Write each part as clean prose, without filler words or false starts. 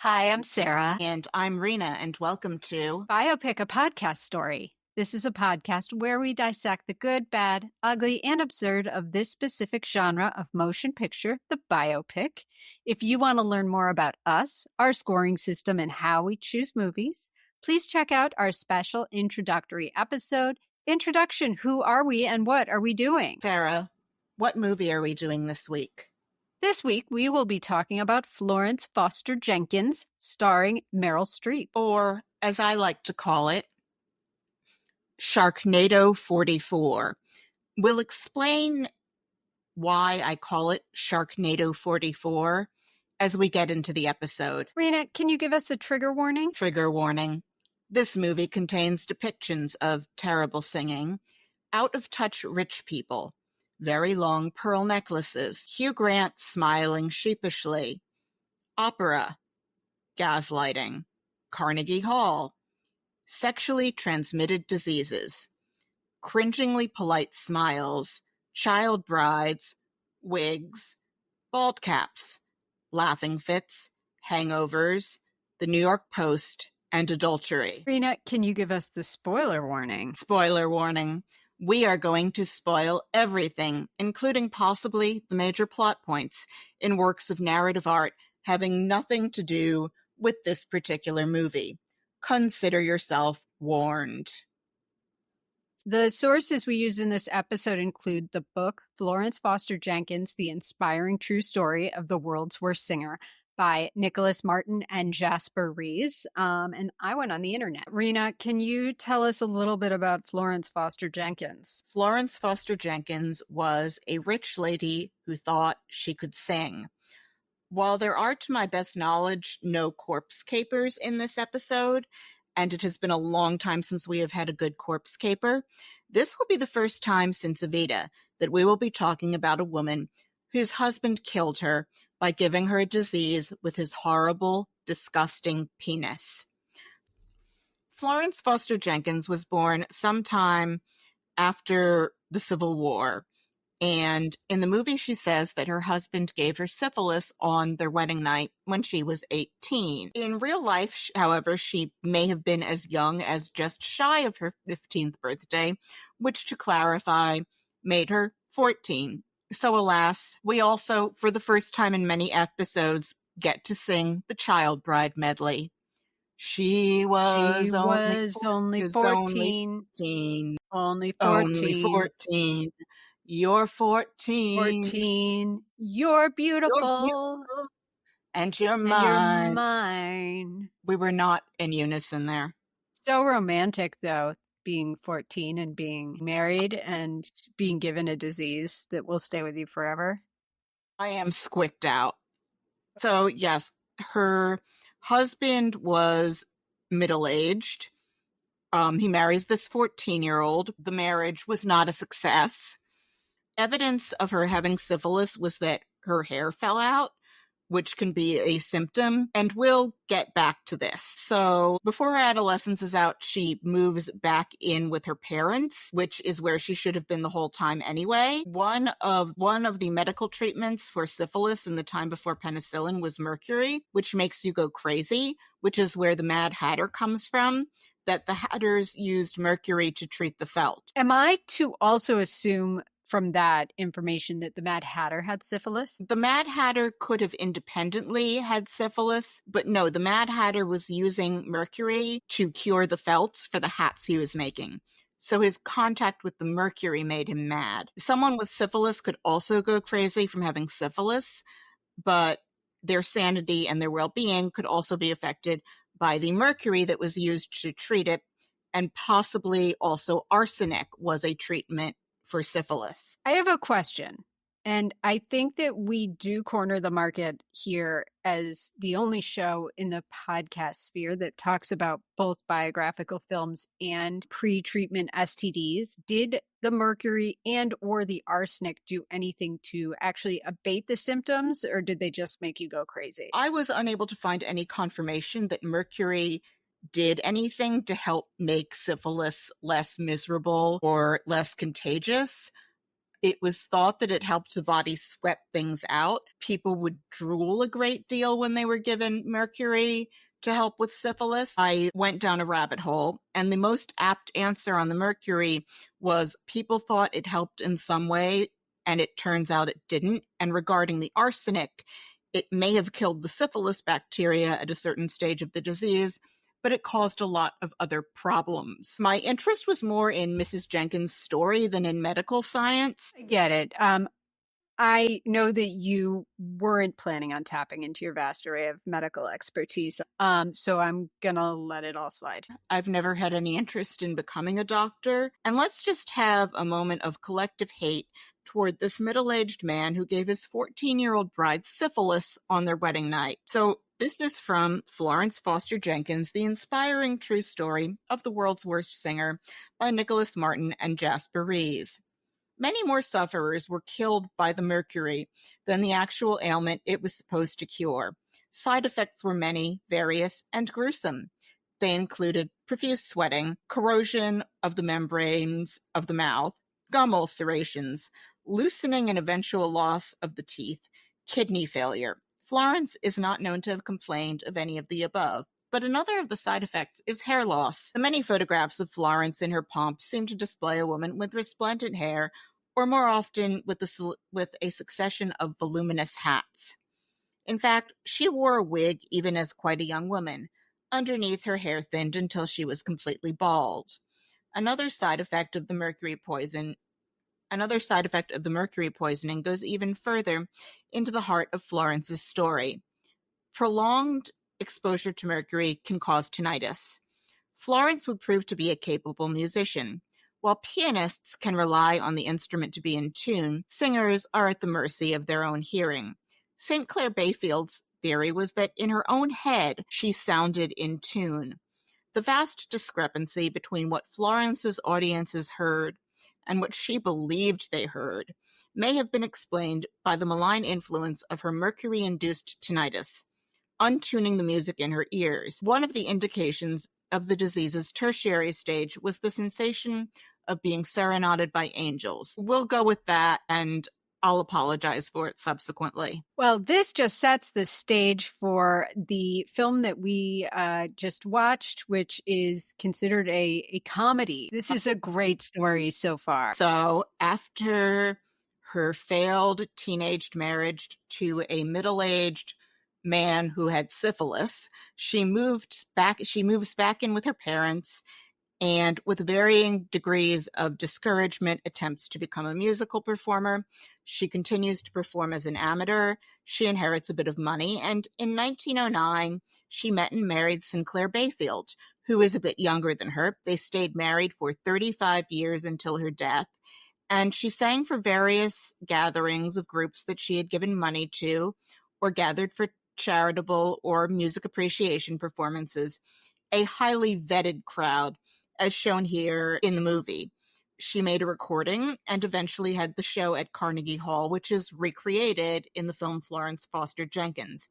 Hi, I'm Sarah. And I'm Rena, and welcome to Biopic, a podcast story. This is a podcast where we dissect the good, bad, ugly, and absurd of this specific genre of motion picture, the biopic. If you want to learn more about us, our scoring system, and how we choose movies, please check out our special introductory episode, Introduction, Who Are We and What Are We Doing? Sarah. What movie are we doing this week? This week, we will be talking about Florence Foster Jenkins, starring Meryl Streep. Or, as I like to call it, Sharknado 44. We'll explain why I call it Sharknado 44 as we get into the episode. Rena, can you give us a trigger warning? Trigger warning. This movie contains depictions of terrible singing, out-of-touch rich people, very long pearl necklaces, Hugh Grant smiling sheepishly, opera, gaslighting, Carnegie Hall, sexually transmitted diseases, cringingly polite smiles, child brides, wigs, bald caps, laughing fits, hangovers, the New York Post, and adultery. Rena, can you give us the spoiler warning? Spoiler warning. We are going to spoil everything, including possibly the major plot points in works of narrative art having nothing to do with this particular movie. Consider yourself warned. The sources we use in this episode include the book Florence Foster Jenkins, The Inspiring True Story of the World's Worst Singer by Nicholas Martin and Jasper Rees. And I went on the internet. Rena, can you tell us a little bit about Florence Foster Jenkins? Florence Foster Jenkins was a rich lady who thought she could sing. While there are, to my best knowledge, no corpse capers in this episode, and it has been a long time since we have had a good corpse caper, this will be the first time since Evita that we will be talking about a woman whose husband killed her by giving her a disease with his horrible, disgusting penis. Florence Foster Jenkins was born sometime after the Civil War, and in the movie she says that her husband gave her syphilis on their wedding night when she was 18. In real life, however, she may have been as young as just shy of her 15th birthday, which, to clarify, made her 14. So alas, we also, for the first time in many episodes, get to sing the Child Bride medley. She was only 14. Only 14. Only 14. You're 14. 14. You're beautiful. And you're And mine. you're mine. We were not in unison there. So romantic, though, being 14 and being married and being given a disease that will stay with you forever. I am squicked out. So, yes, her husband was middle-aged. He marries this 14-year-old. The marriage was not a success. Evidence of her having syphilis was that her hair fell out, which can be a symptom, and we'll get back to this. So before her adolescence is out, she moves back in with her parents, which is where she should have been the whole time anyway. One of the medical treatments for syphilis in the time before penicillin was mercury, which makes you go crazy, which is where the Mad Hatter comes from, that the Hatters used mercury to treat the felt. Am I to also assume from that information that the Mad Hatter had syphilis? The Mad Hatter could have independently had syphilis, but no, the Mad Hatter was using mercury to cure the felts for the hats he was making. So his contact with the mercury made him mad. Someone with syphilis could also go crazy from having syphilis, but their sanity and their well-being could also be affected by the mercury that was used to treat it, and possibly also arsenic was a treatment for syphilis. I have a question, and I think that we do corner the market here as the only show in the podcast sphere that talks about both biographical films and pre-treatment STDs. Did the mercury and or the arsenic do anything to actually abate the symptoms, or did they just make you go crazy? I was unable to find any confirmation that mercury did anything to help make syphilis less miserable or less contagious. It was thought that it helped the body sweat things out. People would drool a great deal when they were given mercury to help with syphilis. I went down a rabbit hole, and the most apt answer on the mercury was people thought it helped in some way, and it turns out it didn't. And regarding the arsenic, it may have killed the syphilis bacteria at a certain stage of the disease, but it caused a lot of other problems. My interest was more in Mrs. Jenkins' story than in medical science. I get it. I know that you weren't planning on tapping into your vast array of medical expertise, so I'm gonna let it all slide. I've never had any interest in becoming a doctor, and let's just have a moment of collective hate toward this middle-aged man who gave his 14-year-old bride syphilis on their wedding night. So this is from Florence Foster Jenkins, The Inspiring True Story of the World's Worst Singer by Nicholas Martin and Jasper Rees. Many more sufferers were killed by the mercury than the actual ailment it was supposed to cure. Side effects were many, various, and gruesome. They included profuse sweating, corrosion of the membranes of the mouth, gum ulcerations, loosening and eventual loss of the teeth, kidney failure. Florence is not known to have complained of any of the above. But another of the side effects is hair loss. The many photographs of Florence in her pomp seem to display a woman with resplendent hair, or more often with a succession of voluminous hats. In fact, she wore a wig even as quite a young woman. Underneath, her hair thinned until she was completely bald. Another side effect of the mercury poisoning goes even further into the heart of Florence's story. Prolonged exposure to mercury can cause tinnitus. Florence would prove to be a capable musician. While pianists can rely on the instrument to be in tune, singers are at the mercy of their own hearing. St. Clair Bayfield's theory was that in her own head, she sounded in tune. The vast discrepancy between what Florence's audiences heard and what she believed they heard may have been explained by the malign influence of her mercury-induced tinnitus, untuning the music in her ears. One of the indications of the disease's tertiary stage was the sensation of being serenaded by angels. We'll go with that, and I'll apologize for it subsequently. Well, this just sets the stage for the film that we just watched, which is considered a comedy. This is a great story so far. So after her failed teenaged marriage to a middle-aged man who had syphilis, she moves back in with her parents, and with varying degrees of discouragement, attempts to become a musical performer. She continues to perform as an amateur. She inherits a bit of money, and in 1909, she met and married Sinclair Bayfield, who is a bit younger than her. They stayed married for 35 years until her death, and she sang for various gatherings of groups that she had given money to or gathered for charitable or music appreciation performances, a highly vetted crowd, as shown here in the movie. She made a recording and eventually had the show at Carnegie Hall, which is recreated in the film Florence Foster Jenkins.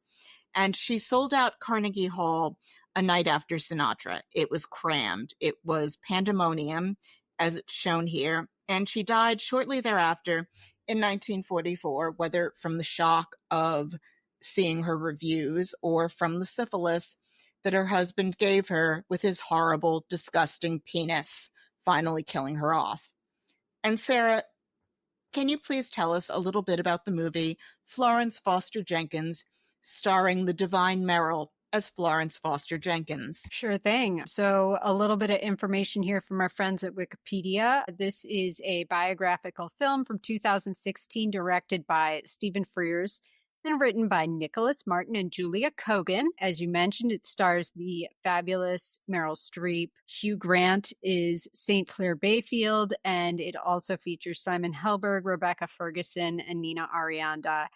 And she sold out Carnegie Hall a night after Sinatra. It was crammed. It was pandemonium, as it's shown here. And she died shortly thereafter in 1944, whether from the shock of seeing her reviews or from the syphilis that her husband gave her with his horrible, disgusting penis, finally killing her off. And Sarah, can you please tell us a little bit about the movie Florence Foster Jenkins, starring the divine Meryl as Florence Foster Jenkins? Sure thing. So a little bit of information here from our friends at Wikipedia. This is a biographical film from 2016 directed by Stephen Frears and written by Nicholas Martin and Julia Kogan. As you mentioned, it stars the fabulous Meryl Streep. Hugh Grant is St. Clair Bayfield, and it also features Simon Helberg, Rebecca Ferguson, and Nina Arianda.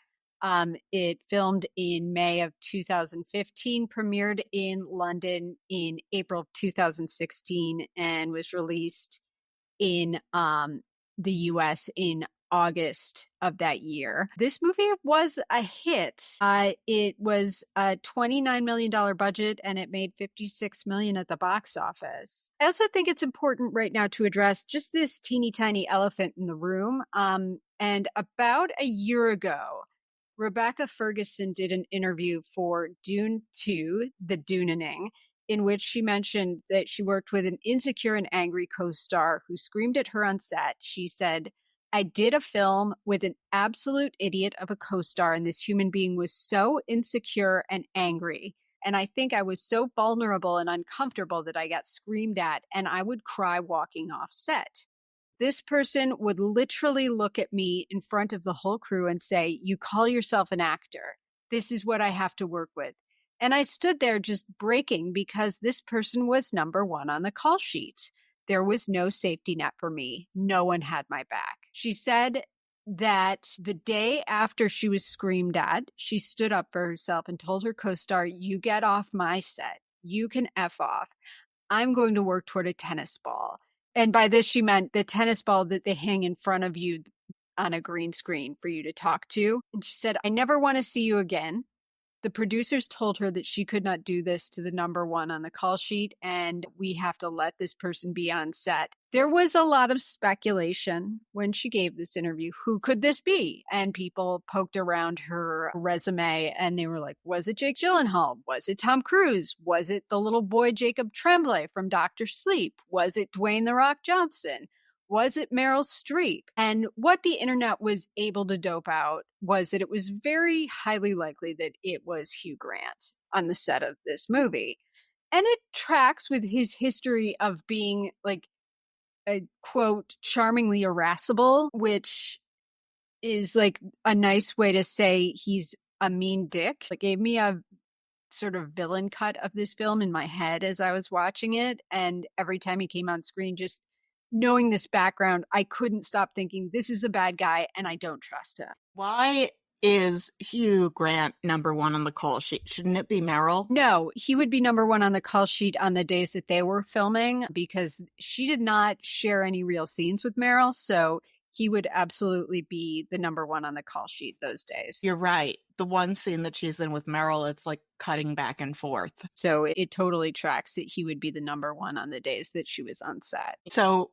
It filmed in May of 2015, premiered in London in April of 2016, and was released in the US in August of that year. This movie was a hit. It was a $29 million budget, and it made $56 million at the box office. I also think it's important right now to address just this teeny tiny elephant in the room. And about a year ago, Rebecca Ferguson did an interview for Dune 2, The Dunening, in which she mentioned that she worked with an insecure and angry co-star who screamed at her on set. She said, I did a film with an absolute idiot of a co-star, and this human being was so insecure and angry. And I think I was so vulnerable and uncomfortable that I got screamed at, and I would cry walking off set. This person would literally look at me in front of the whole crew and say, you call yourself an actor. This is what I have to work with. And I stood there just breaking because this person was number one on the call sheet. There was no safety net for me. No one had my back. She said that the day after she was screamed at, she stood up for herself and told her co-star, you get off my set. You can F off. I'm going to work toward a tennis ball. And by this, she meant the tennis ball that they hang in front of you on a green screen for you to talk to. And she said, I never want to see you again. The producers told her that she could not do this to the number one on the call sheet, and we have to let this person be on set. There was a lot of speculation when she gave this interview. Who could this be? And people poked around her resume, and they were like, was it Jake Gyllenhaal? Was it Tom Cruise? Was it the little boy Jacob Tremblay from Dr. Sleep? Was it Dwayne The Rock Johnson? Was it Meryl Streep? And what the internet was able to dope out was that it was very highly likely that it was Hugh Grant on the set of this movie. And it tracks with his history of being like a quote, charmingly irascible, which is like a nice way to say he's a mean dick. It gave me a sort of villain cut of this film in my head as I was watching it. And every time he came on screen, just knowing this background, I couldn't stop thinking, this is a bad guy and I don't trust him. Why is Hugh Grant number one on the call sheet? Shouldn't it be Meryl? No, he would be number one on the call sheet on the days that they were filming because she did not share any real scenes with Meryl. So he would absolutely be the number one on the call sheet those days. You're right. The one scene that she's in with Meryl, it's like cutting back and forth. So it totally tracks that he would be the number one on the days that she was on set. So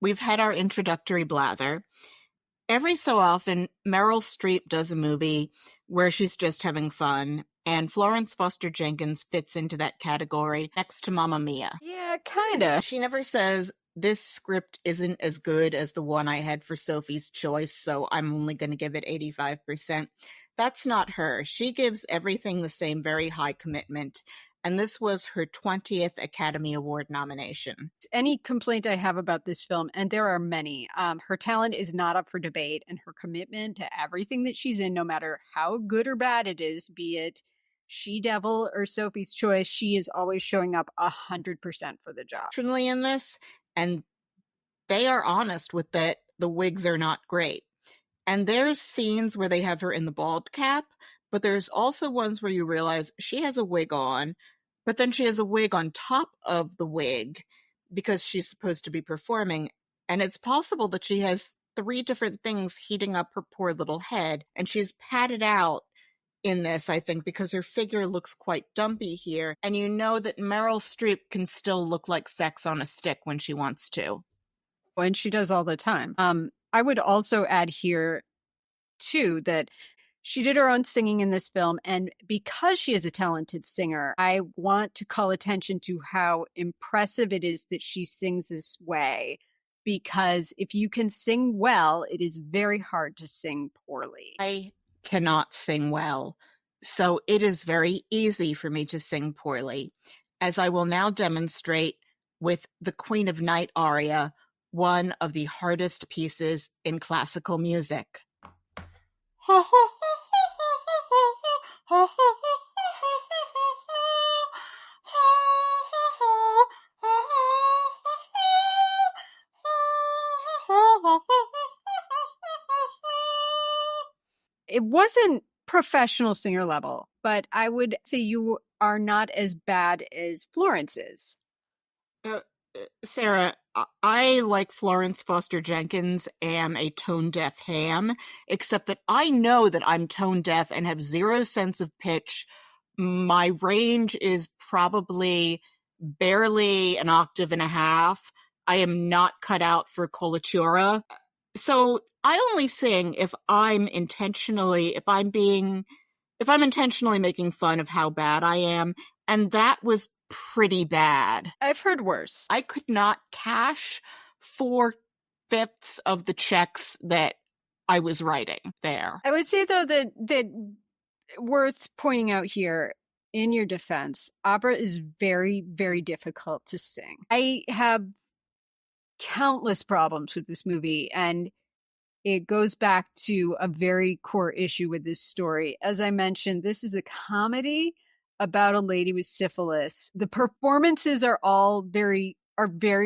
we've had our introductory blather. Every so often, Meryl Streep does a movie where she's just having fun, and Florence Foster Jenkins fits into that category next to Mamma Mia. Yeah, kinda. She never says, this script isn't as good as the one I had for Sophie's Choice, so I'm only going to give it 85%. That's not her. She gives everything the same very high commitment. And this was her 20th Academy Award nomination. Any complaint I have about this film, and there are many, her talent is not up for debate, and her commitment to everything that she's in, no matter how good or bad it is, be it She-Devil or Sophie's Choice, she is always showing up 100% for the job. Truly in this, and they are honest with that the wigs are not great. And there's scenes where they have her in the bald cap, but there's also ones where you realize she has a wig on, but then she has a wig on top of the wig because she's supposed to be performing. And it's possible that she has 3 different things heating up her poor little head. And she's padded out in this, I think, because her figure looks quite dumpy here. And you know that Meryl Streep can still look like sex on a stick when she wants to. And she does all the time. I would also add here, too, that she did her own singing in this film, and because she is a talented singer, I want to call attention to how impressive it is that she sings this way, because if you can sing well, it is very hard to sing poorly. I cannot sing well, so it is very easy for me to sing poorly, as I will now demonstrate with the Queen of Night aria, one of the hardest pieces in classical music. It wasn't professional singer level, but I would say you are not as bad as Florence is. Sarah, I, like Florence Foster Jenkins, am a tone-deaf ham, except that I know that I'm tone-deaf and have 0 sense of pitch. My range is probably barely an octave and a half. I am not cut out for coloratura. So I only sing if I'm intentionally making fun of how bad I am, and that was pretty bad. I've heard worse. I could not cash 4/5 of the checks that I was writing there. I would say, though, that worth pointing out here, in your defense, opera is very, very difficult to sing. I have countless problems with this movie, and it goes back to a very core issue with this story. As I mentioned, this is a comedy about a lady with syphilis. The performances are all very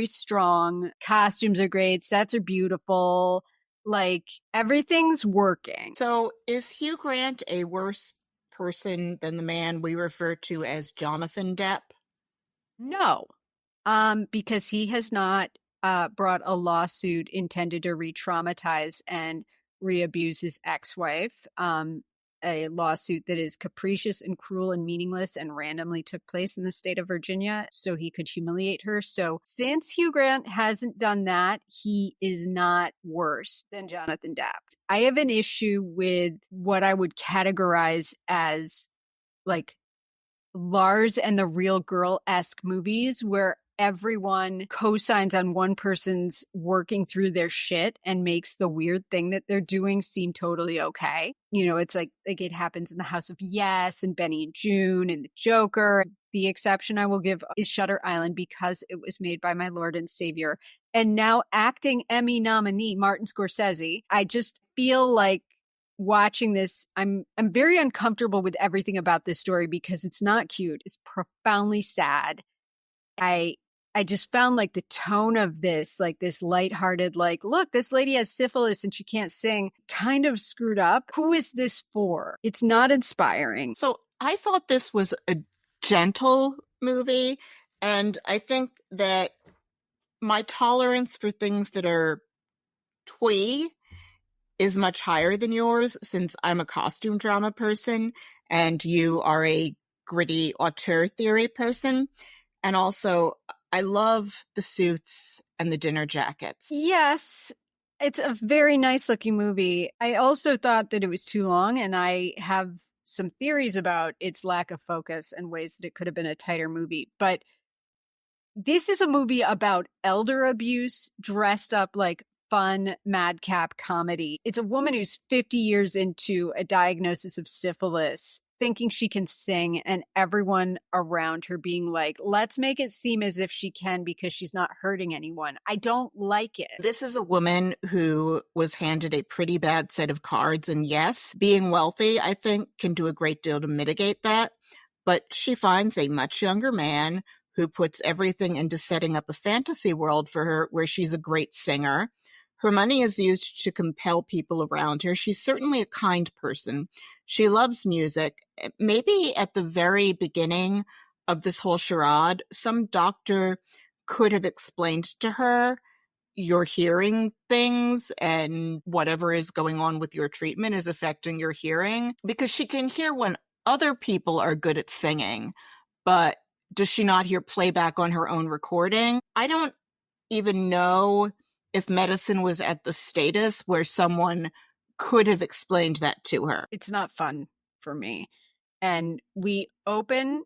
strong. Costumes are great. Sets are beautiful. Like, everything's working. So is Hugh Grant a worse person than the man we refer to as Jonathan Depp? No, because he has not brought a lawsuit intended to re-traumatize and re-abuse his ex-wife. A lawsuit that is capricious and cruel and meaningless and randomly took place in the state of Virginia so he could humiliate her. So since Hugh Grant hasn't done that, he is not worse than Jonathan Depp. I have an issue with what I would categorize as like Lars and the Real Girl-esque movies where everyone co-signs on one person's working through their shit and makes the weird thing that they're doing seem totally okay. You know, it's like it happens in The House of Yes and Benny and June and The Joker. The exception I will give is Shutter Island because it was made by my Lord and Savior and now acting Emmy nominee Martin Scorsese. I just feel like watching this, I'm very uncomfortable with everything about this story because it's not cute. It's profoundly sad. I just found like the tone of this, like this lighthearted, like, look, this lady has syphilis and she can't sing, kind of screwed up. Who is this for? It's not inspiring. So I thought this was a gentle movie, and I think that my tolerance for things that are twee is much higher than yours since I'm a costume drama person and you are a gritty auteur theory person. And also, I love the suits and the dinner jackets. Yes, it's a very nice looking movie. I also thought that it was too long, and I have some theories about its lack of focus and ways that it could have been a tighter movie. But this is a movie about elder abuse dressed up like fun madcap comedy. It's a woman who's 50 years into a diagnosis of syphilis, thinking she can sing, and everyone around her being like, let's make it seem as if she can because she's not hurting anyone. I don't like it. This is a woman who was handed a pretty bad set of cards, and yes, being wealthy, I think, can do a great deal to mitigate that. But she finds a much younger man who puts everything into setting up a fantasy world for her where she's a great singer. Her money is used to compel people around her. She's certainly a kind person. She loves music. Maybe at the very beginning of this whole charade, some doctor could have explained to her, you're hearing things and whatever is going on with your treatment is affecting your hearing. Because she can hear when other people are good at singing, but does she not hear playback on her own recording? I don't even know if medicine was at the status where someone could have explained that to her. It's not fun for me. And we open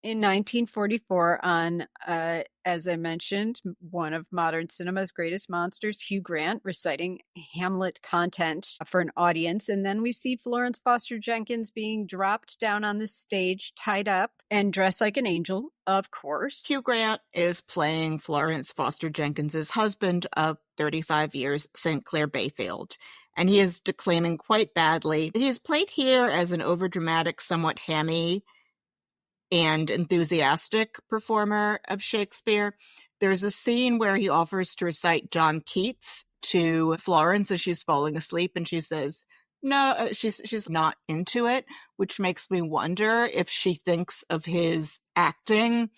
in 1944 on, as I mentioned, one of modern cinema's greatest monsters, Hugh Grant, reciting Hamlet content for an audience. And then we see Florence Foster Jenkins being dropped down on the stage, tied up, and dressed like an angel, of course. Hugh Grant is playing Florence Foster Jenkins' husband of 35 years, St. Clair Bayfield. And he is declaiming quite badly. He is played here as an overdramatic, somewhat hammy and enthusiastic performer of Shakespeare. There's a scene where he offers to recite John Keats to Florence as she's falling asleep, and she says, no, she's not into it, which makes me wonder if she thinks of his acting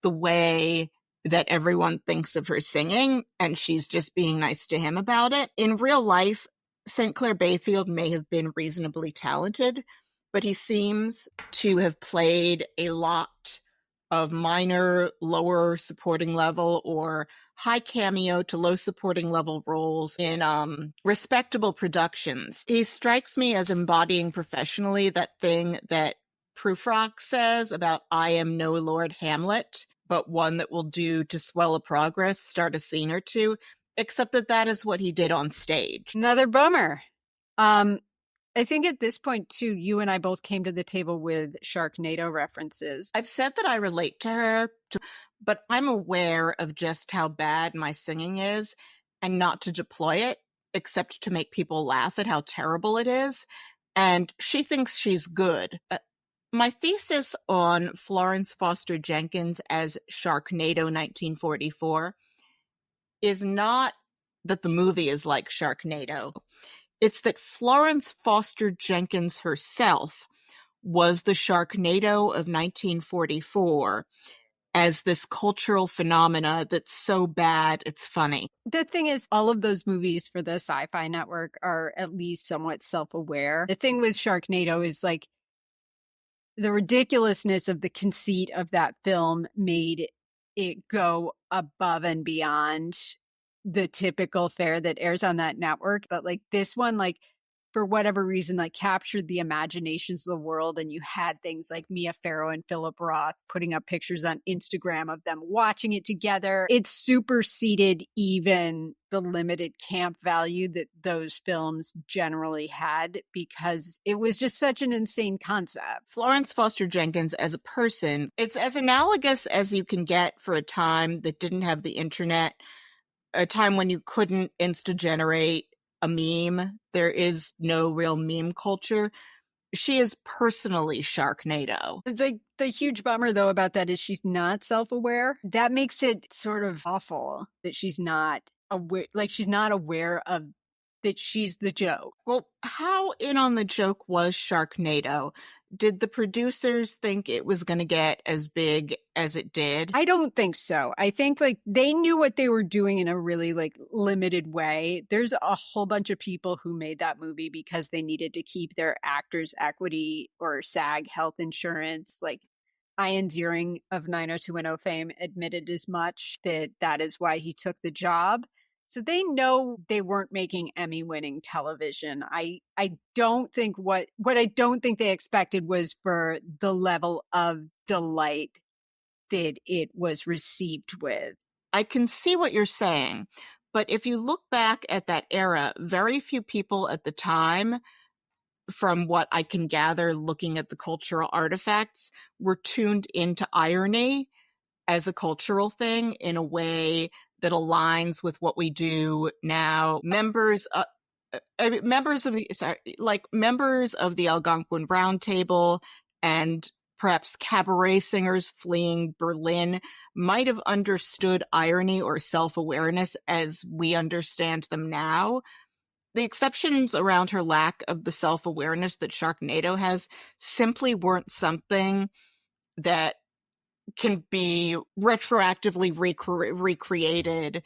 the way that everyone thinks of her singing, and she's just being nice to him about it. In real life, St. Clair Bayfield may have been reasonably talented, but he seems to have played a lot of minor, lower supporting level or high cameo to low supporting level roles in respectable productions. He strikes me as embodying professionally that thing that Prufrock says about I am no Lord Hamlet, but one that will do to swell a progress, start a scene or two, except that that is what he did on stage. Another bummer. I think at this point, too, you and I both came to the table with Sharknado references. I've said that I relate to her, but I'm aware of just how bad my singing is and not to deploy it, except to make people laugh at how terrible it is. And she thinks she's good. My thesis on Florence Foster Jenkins as Sharknado 1944 is not that the movie is like Sharknado. It's that Florence Foster Jenkins herself was the Sharknado of 1944 as this cultural phenomena that's so bad it's funny. The thing is, all of those movies for the Sci-Fi Network are at least somewhat self-aware. The thing with Sharknado is like the ridiculousness of the conceit of that film made it go above and beyond the typical fare that airs on that network. But like this one, like for whatever reason, like captured the imaginations of the world. And you had things like Mia Farrow and Philip Roth putting up pictures on Instagram of them watching it together. It superseded even the limited camp value that those films generally had because it was just such an insane concept. Florence Foster Jenkins as a person, it's as analogous as you can get for a time that didn't have the internet, a time when you couldn't insta-generate a meme. There is no real meme culture. She is personally Sharknado. The huge bummer, though, about that is she's not self-aware. That makes it sort of awful that she's not aware, like she's not aware of that she's the joke. Well, how in on the joke was Sharknado? Did the producers think it was going to get as big as it did? I don't think so. I think like they knew what they were doing in a really like limited way. There's a whole bunch of people who made that movie because they needed to keep their actors' equity or SAG health insurance. Like Ian Ziering of 90210 fame admitted as much that is why he took the job. So they know they weren't making Emmy-winning television. I don't think what I don't think they expected was for the level of delight that it was received with. I can see what you're saying, but if you look back at that era, very few people at the time, from what I can gather looking at the cultural artifacts, were tuned into irony as a cultural thing in a way that aligns with what we do now. Members of the Algonquin Round Table and perhaps cabaret singers fleeing Berlin might have understood irony or self-awareness as we understand them now. The exceptions around her lack of the self-awareness that Sharknado has simply weren't something that can be retroactively recreated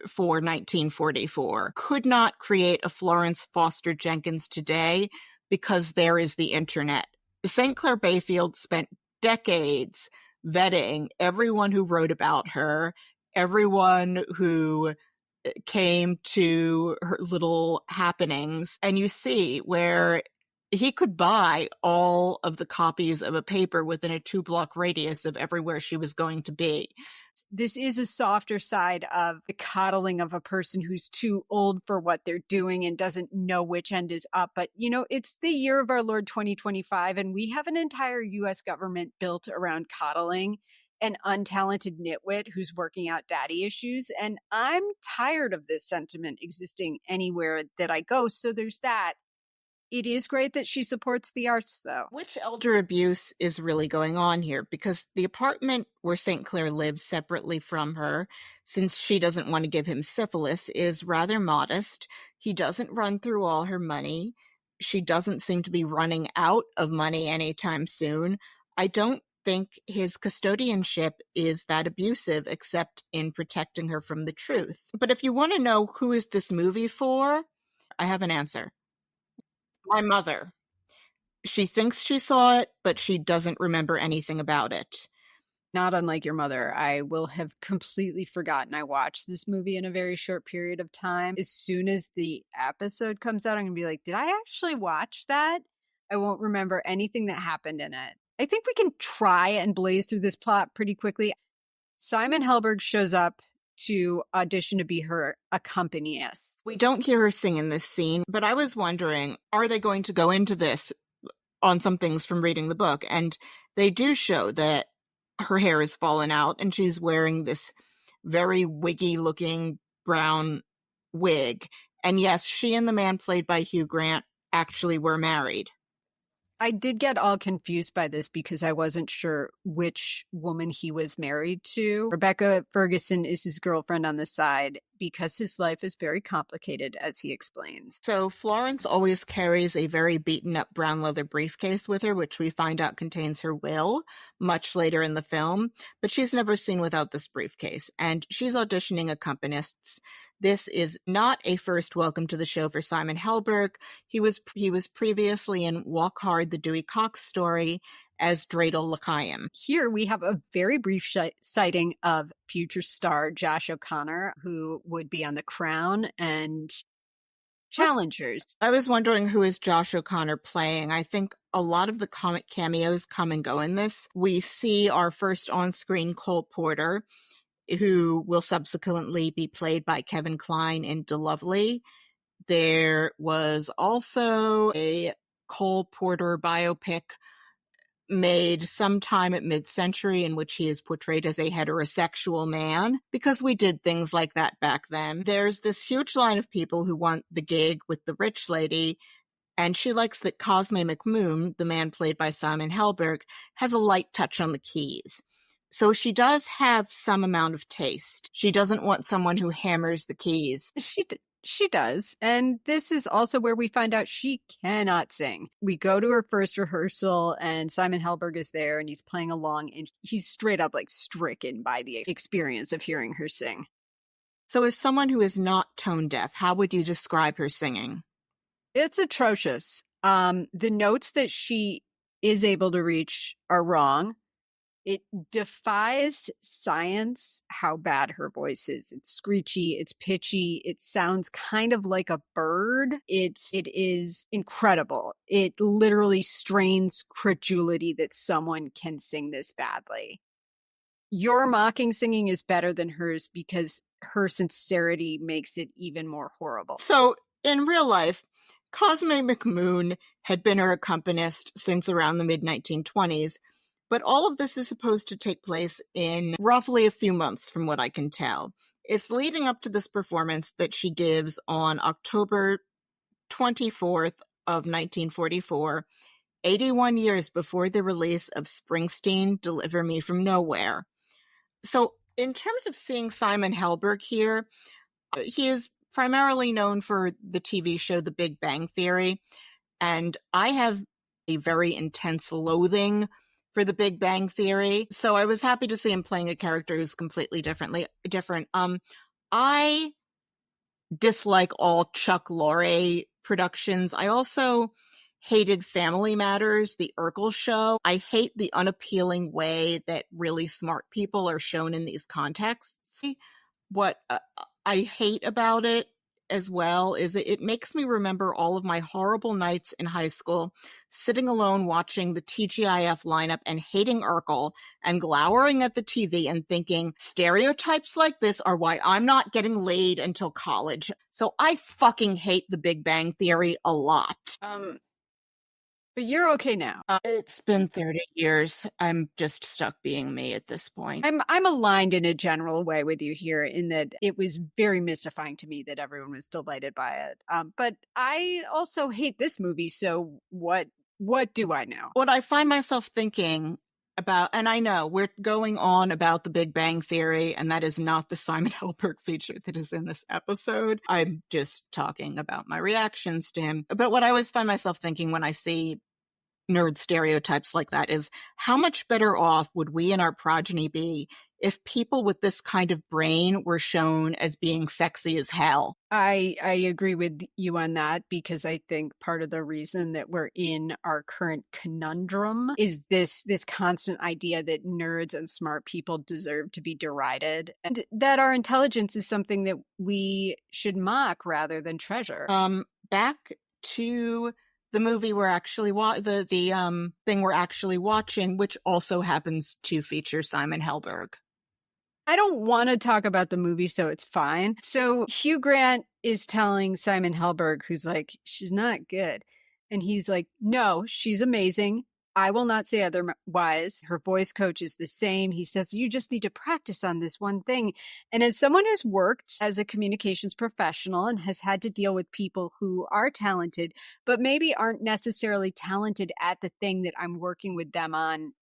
for 1944. Could not create a Florence Foster Jenkins today because there is the internet. St. Clair Bayfield spent decades vetting everyone who wrote about her, everyone who came to her little happenings, and you see where he could buy all of the copies of a paper within a 2-block radius of everywhere she was going to be. This is a softer side of the coddling of a person who's too old for what they're doing and doesn't know which end is up. But, you know, it's the year of our Lord 2025, and we have an entire U.S. government built around coddling an untalented nitwit who's working out daddy issues. And I'm tired of this sentiment existing anywhere that I go. So there's that. It is great that she supports the arts, though. Which elder abuse is really going on here? Because the apartment where St. Clair lives separately from her, since she doesn't want to give him syphilis, is rather modest. He doesn't run through all her money. She doesn't seem to be running out of money anytime soon. I don't think his custodianship is that abusive, except in protecting her from the truth. But if you want to know who is this movie for, I have an answer. My mother. She thinks she saw it, but she doesn't remember anything about it. Not unlike your mother, I will have completely forgotten I watched this movie in a very short period of time. As soon as the episode comes out, I'm going to be like, did I actually watch that? I won't remember anything that happened in it. I think we can try and blaze through this plot pretty quickly. Simon Helberg shows up to audition to be her accompanist. We don't hear her sing in this scene, but I was wondering, are they going to go into this on some things from reading the book? And they do show that her hair is fallen out and she's wearing this very wiggy looking brown wig. And yes, she and the man played by Hugh Grant actually were married. I did get all confused by this because I wasn't sure which woman he was married to. Rebecca Ferguson is his girlfriend on the side because his life is very complicated, as he explains. So Florence always carries a very beaten up brown leather briefcase with her, which we find out contains her will much later in the film, but she's never seen without this briefcase, and she's auditioning accompanists. This is not a first welcome to the show for Simon Helberg. He was previously in Walk Hard, the Dewey Cox story, as Dreidel L'chaim. Here we have a very brief sighting of future star Josh O'Connor, who would be on The Crown and Challengers. I was wondering, who is Josh O'Connor playing? I think a lot of the comic cameos come and go in this. We see our first on-screen Cole Porter, who will subsequently be played by Kevin Kline in DeLovely. There was also a Cole Porter biopic made sometime at mid-century in which he is portrayed as a heterosexual man, because we did things like that back then. There's this huge line of people who want the gig with the rich lady, and she likes that Cosme McMoon, the man played by Simon Helberg, has a light touch on the keys. So she does have some amount of taste. She doesn't want someone who hammers the keys. She does. And this is also where we find out she cannot sing. We go to her first rehearsal and Simon Helberg is there and he's playing along and he's straight up like stricken by the experience of hearing her sing. So as someone who is not tone deaf, how would you describe her singing? It's atrocious. The notes that she is able to reach are wrong. It defies science how bad her voice is. It's screechy, it's pitchy, it sounds kind of like a bird. It is incredible. It literally strains credulity that someone can sing this badly. Your mocking singing is better than hers because her sincerity makes it even more horrible. So, in real life, Cosme McMoon had been her accompanist since around the mid-1920s, but all of this is supposed to take place in roughly a few months from what I can tell. It's leading up to this performance that she gives on October 24th of 1944, 81 years before the release of Springsteen, Deliver Me From Nowhere. So in terms of seeing Simon Helberg here, he is primarily known for the TV show The Big Bang Theory, and I have a very intense loathing for The Big Bang Theory, so I was happy to see him playing a character who's completely different. I dislike all Chuck Lorre productions. I also hated Family Matters, the Urkel show. I hate the unappealing way that really smart people are shown in these contexts. What I hate about it as well is it makes me remember all of my horrible nights in high school, sitting alone watching the TGIF lineup and hating Urkel and glowering at the TV and thinking, stereotypes like this are why I'm not getting laid until college. So I fucking hate The Big Bang Theory a lot. But you're okay now. It's been 30 years. I'm just stuck being me at this point. I'm aligned in a general way with you here in that it was very mystifying to me that everyone was delighted by it. But I also hate this movie, so what do I know? What I find myself thinking about, and I know we're going on about The Big Bang Theory, and that is not the Simon Helberg feature that is in this episode. I'm just talking about my reactions to him. But what I always find myself thinking when I see nerd stereotypes like that is, how much better off would we and our progeny be if people with this kind of brain were shown as being sexy as hell? I agree with you on that, because I think part of the reason that we're in our current conundrum is this constant idea that nerds and smart people deserve to be derided, and that our intelligence is something that we should mock rather than treasure. Back to the movie we're actually the thing we're actually watching, which also happens to feature Simon Helberg. I don't want to talk about the movie, so it's fine. So Hugh Grant is telling Simon Helberg, who's like, she's not good. And he's like, no, she's amazing. I will not say otherwise. Her voice coach is the same. He says, you just need to practice on this one thing. And as someone who's worked as a communications professional and has had to deal with people who are talented, but maybe aren't necessarily talented at the thing that I'm working with them on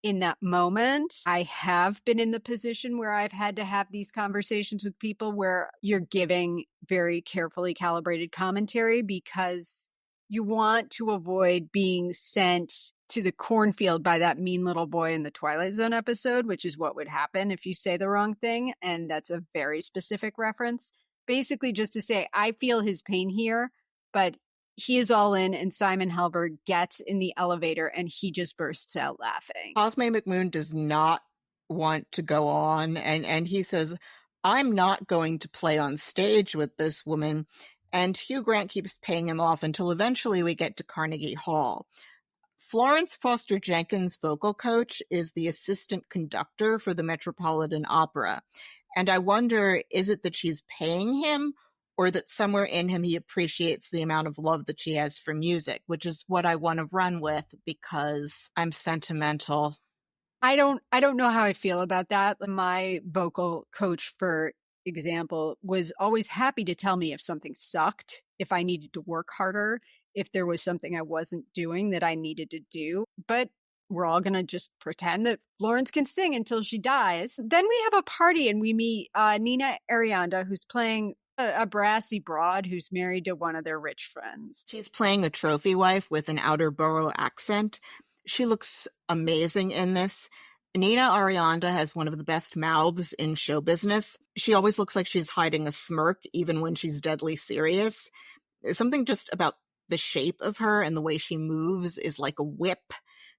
in that moment, I have been in the position where I've had to have these conversations with people where you're giving very carefully calibrated commentary because you want to avoid being sent to the cornfield by that mean little boy in the Twilight Zone episode, which is what would happen if you say the wrong thing. And that's a very specific reference. Basically, just to say, I feel his pain here, but he is all in, and Simon Helberg gets in the elevator and he just bursts out laughing. Cosme McMoon does not want to go on, and he says, I'm not going to play on stage with this woman. And Hugh Grant keeps paying him off until eventually we get to Carnegie Hall. Florence Foster Jenkins' vocal coach is the assistant conductor for the Metropolitan Opera. And I wonder, is it that she's paying him, or that somewhere in him he appreciates the amount of love that she has for music, which is what I want to run with because I'm sentimental. I don't know how I feel about that. My vocal coach, for example, was always happy to tell me if something sucked, if I needed to work harder, if there was something I wasn't doing that I needed to do. But we're all going to just pretend that Florence can sing until she dies. Then we have a party and we meet Nina Arianda, who's playing a brassy broad who's married to one of their rich friends. She's playing a trophy wife with an outer borough accent. She looks amazing in this. Nina Arianda has one of the best mouths in show business. She always looks like she's hiding a smirk, even when she's deadly serious. There's something just about the shape of her and the way she moves is like a whip.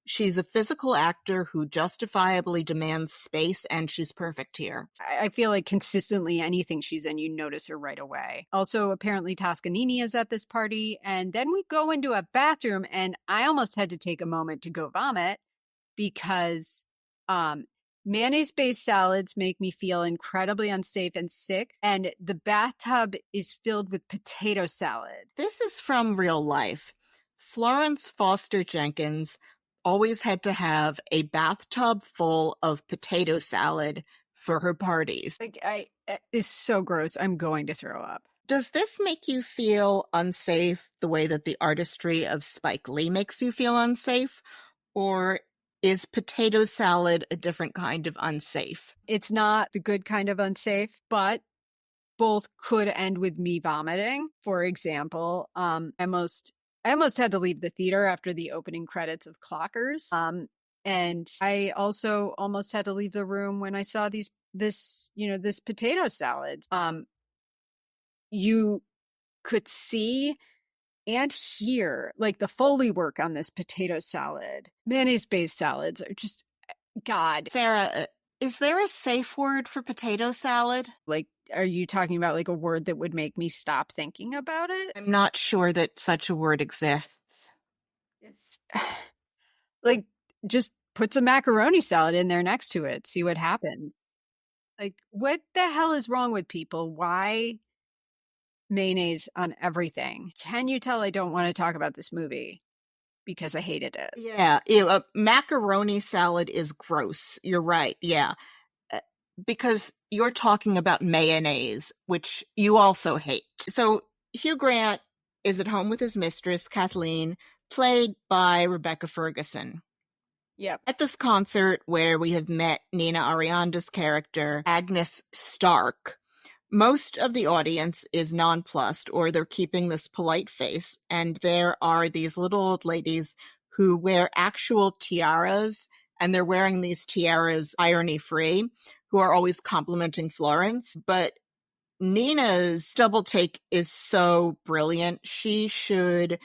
She's a physical actor who justifiably demands space, and she's perfect here. I feel like consistently anything she's in, you notice her right away. Also, apparently Toscanini is at this party, and then we go into a bathroom, and I almost had to take a moment to go vomit because mayonnaise-based salads make me feel incredibly unsafe and sick, and the bathtub is filled with potato salad. This is from real life. Florence Foster Jenkins always had to have a bathtub full of potato salad for her parties. Like, it's so gross. I'm going to throw up. Does this make you feel unsafe the way that the artistry of Spike Lee makes you feel unsafe? Or is potato salad a different kind of unsafe? It's not the good kind of unsafe, but both could end with me vomiting. For example, I almost had to leave the theater after the opening credits of Clockers. And I also almost had to leave the room when I saw this potato salad. You could see and hear like the Foley work on this potato salad. Mayonnaise-based salads are just, God. Sarah, is there a safe word for potato salad? Like, are you talking about like a word that would make me stop thinking about it? I'm not sure that such a word exists. It's like, just put some macaroni salad in there next to it. See what happens. Like, what the hell is wrong with people? Why mayonnaise on everything? Can you tell I don't want to talk about this movie because I hated it? Yeah, macaroni salad is gross. You're right. Yeah. Because you're talking about mayonnaise, which you also hate. So Hugh Grant is at home with his mistress, Kathleen, played by Rebecca Ferguson. Yep. At this concert where we have met Nina Arianda's character, Agnes Stark, most of the audience is nonplussed, or they're keeping this polite face, and there are these little old ladies who wear actual tiaras, and they're wearing these tiaras irony-free, who are always complimenting Florence. But Nina's double take is so brilliant. She should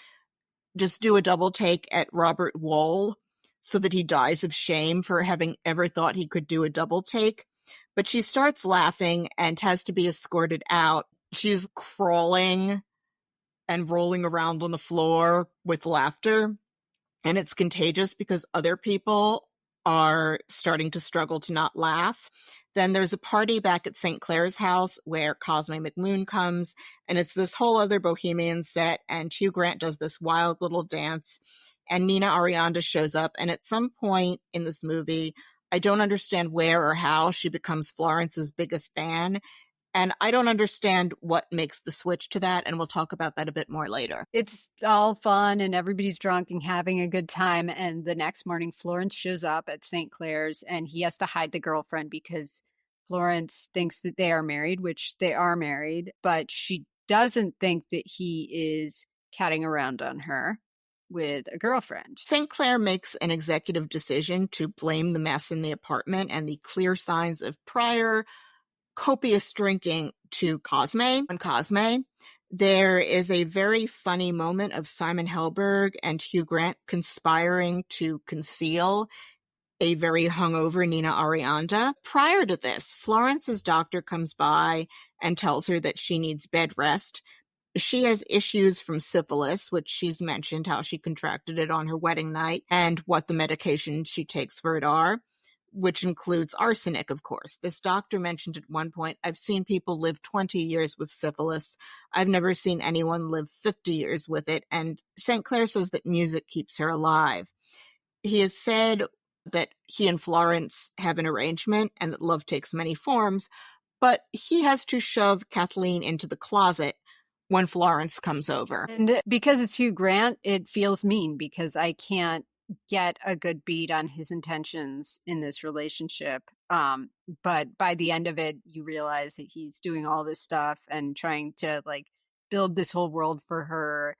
just do a double take at Robert Wool so that he dies of shame for having ever thought he could do a double take. But she starts laughing and has to be escorted out. She's crawling and rolling around on the floor with laughter. And it's contagious because other people are starting to struggle to not laugh. Then there's a party back at St. Clair's house where Cosme McMoon comes, and it's this whole other bohemian set, and Hugh Grant does this wild little dance, and Nina Arianda shows up, and at some point in this movie, I don't understand where or how she becomes Florence's biggest fan, and I don't understand what makes the switch to that, and we'll talk about that a bit more later. It's all fun and everybody's drunk and having a good time. And the next morning, Florence shows up at St. Clair's and he has to hide the girlfriend because Florence thinks that they are married, which they are married, but she doesn't think that he is catting around on her with a girlfriend. St. Clair makes an executive decision to blame the mess in the apartment and the clear signs of prior copious drinking to Cosme. On Cosme, there is a very funny moment of Simon Helberg and Hugh Grant conspiring to conceal a very hungover Nina Arianda. Prior to this, Florence's doctor comes by and tells her that she needs bed rest. She has issues from syphilis, which she's mentioned how she contracted it on her wedding night, and what the medications she takes for it are, which includes arsenic, of course. This doctor mentioned at one point, I've seen people live 20 years with syphilis. I've never seen anyone live 50 years with it. And St. Clair says that music keeps her alive. He has said that he and Florence have an arrangement and that love takes many forms, but he has to shove Kathleen into the closet when Florence comes over. And because it's Hugh Grant, it feels mean because I can't get a good beat on his intentions in this relationship. But by the end of it, you realize that he's doing all this stuff and trying to like build this whole world for her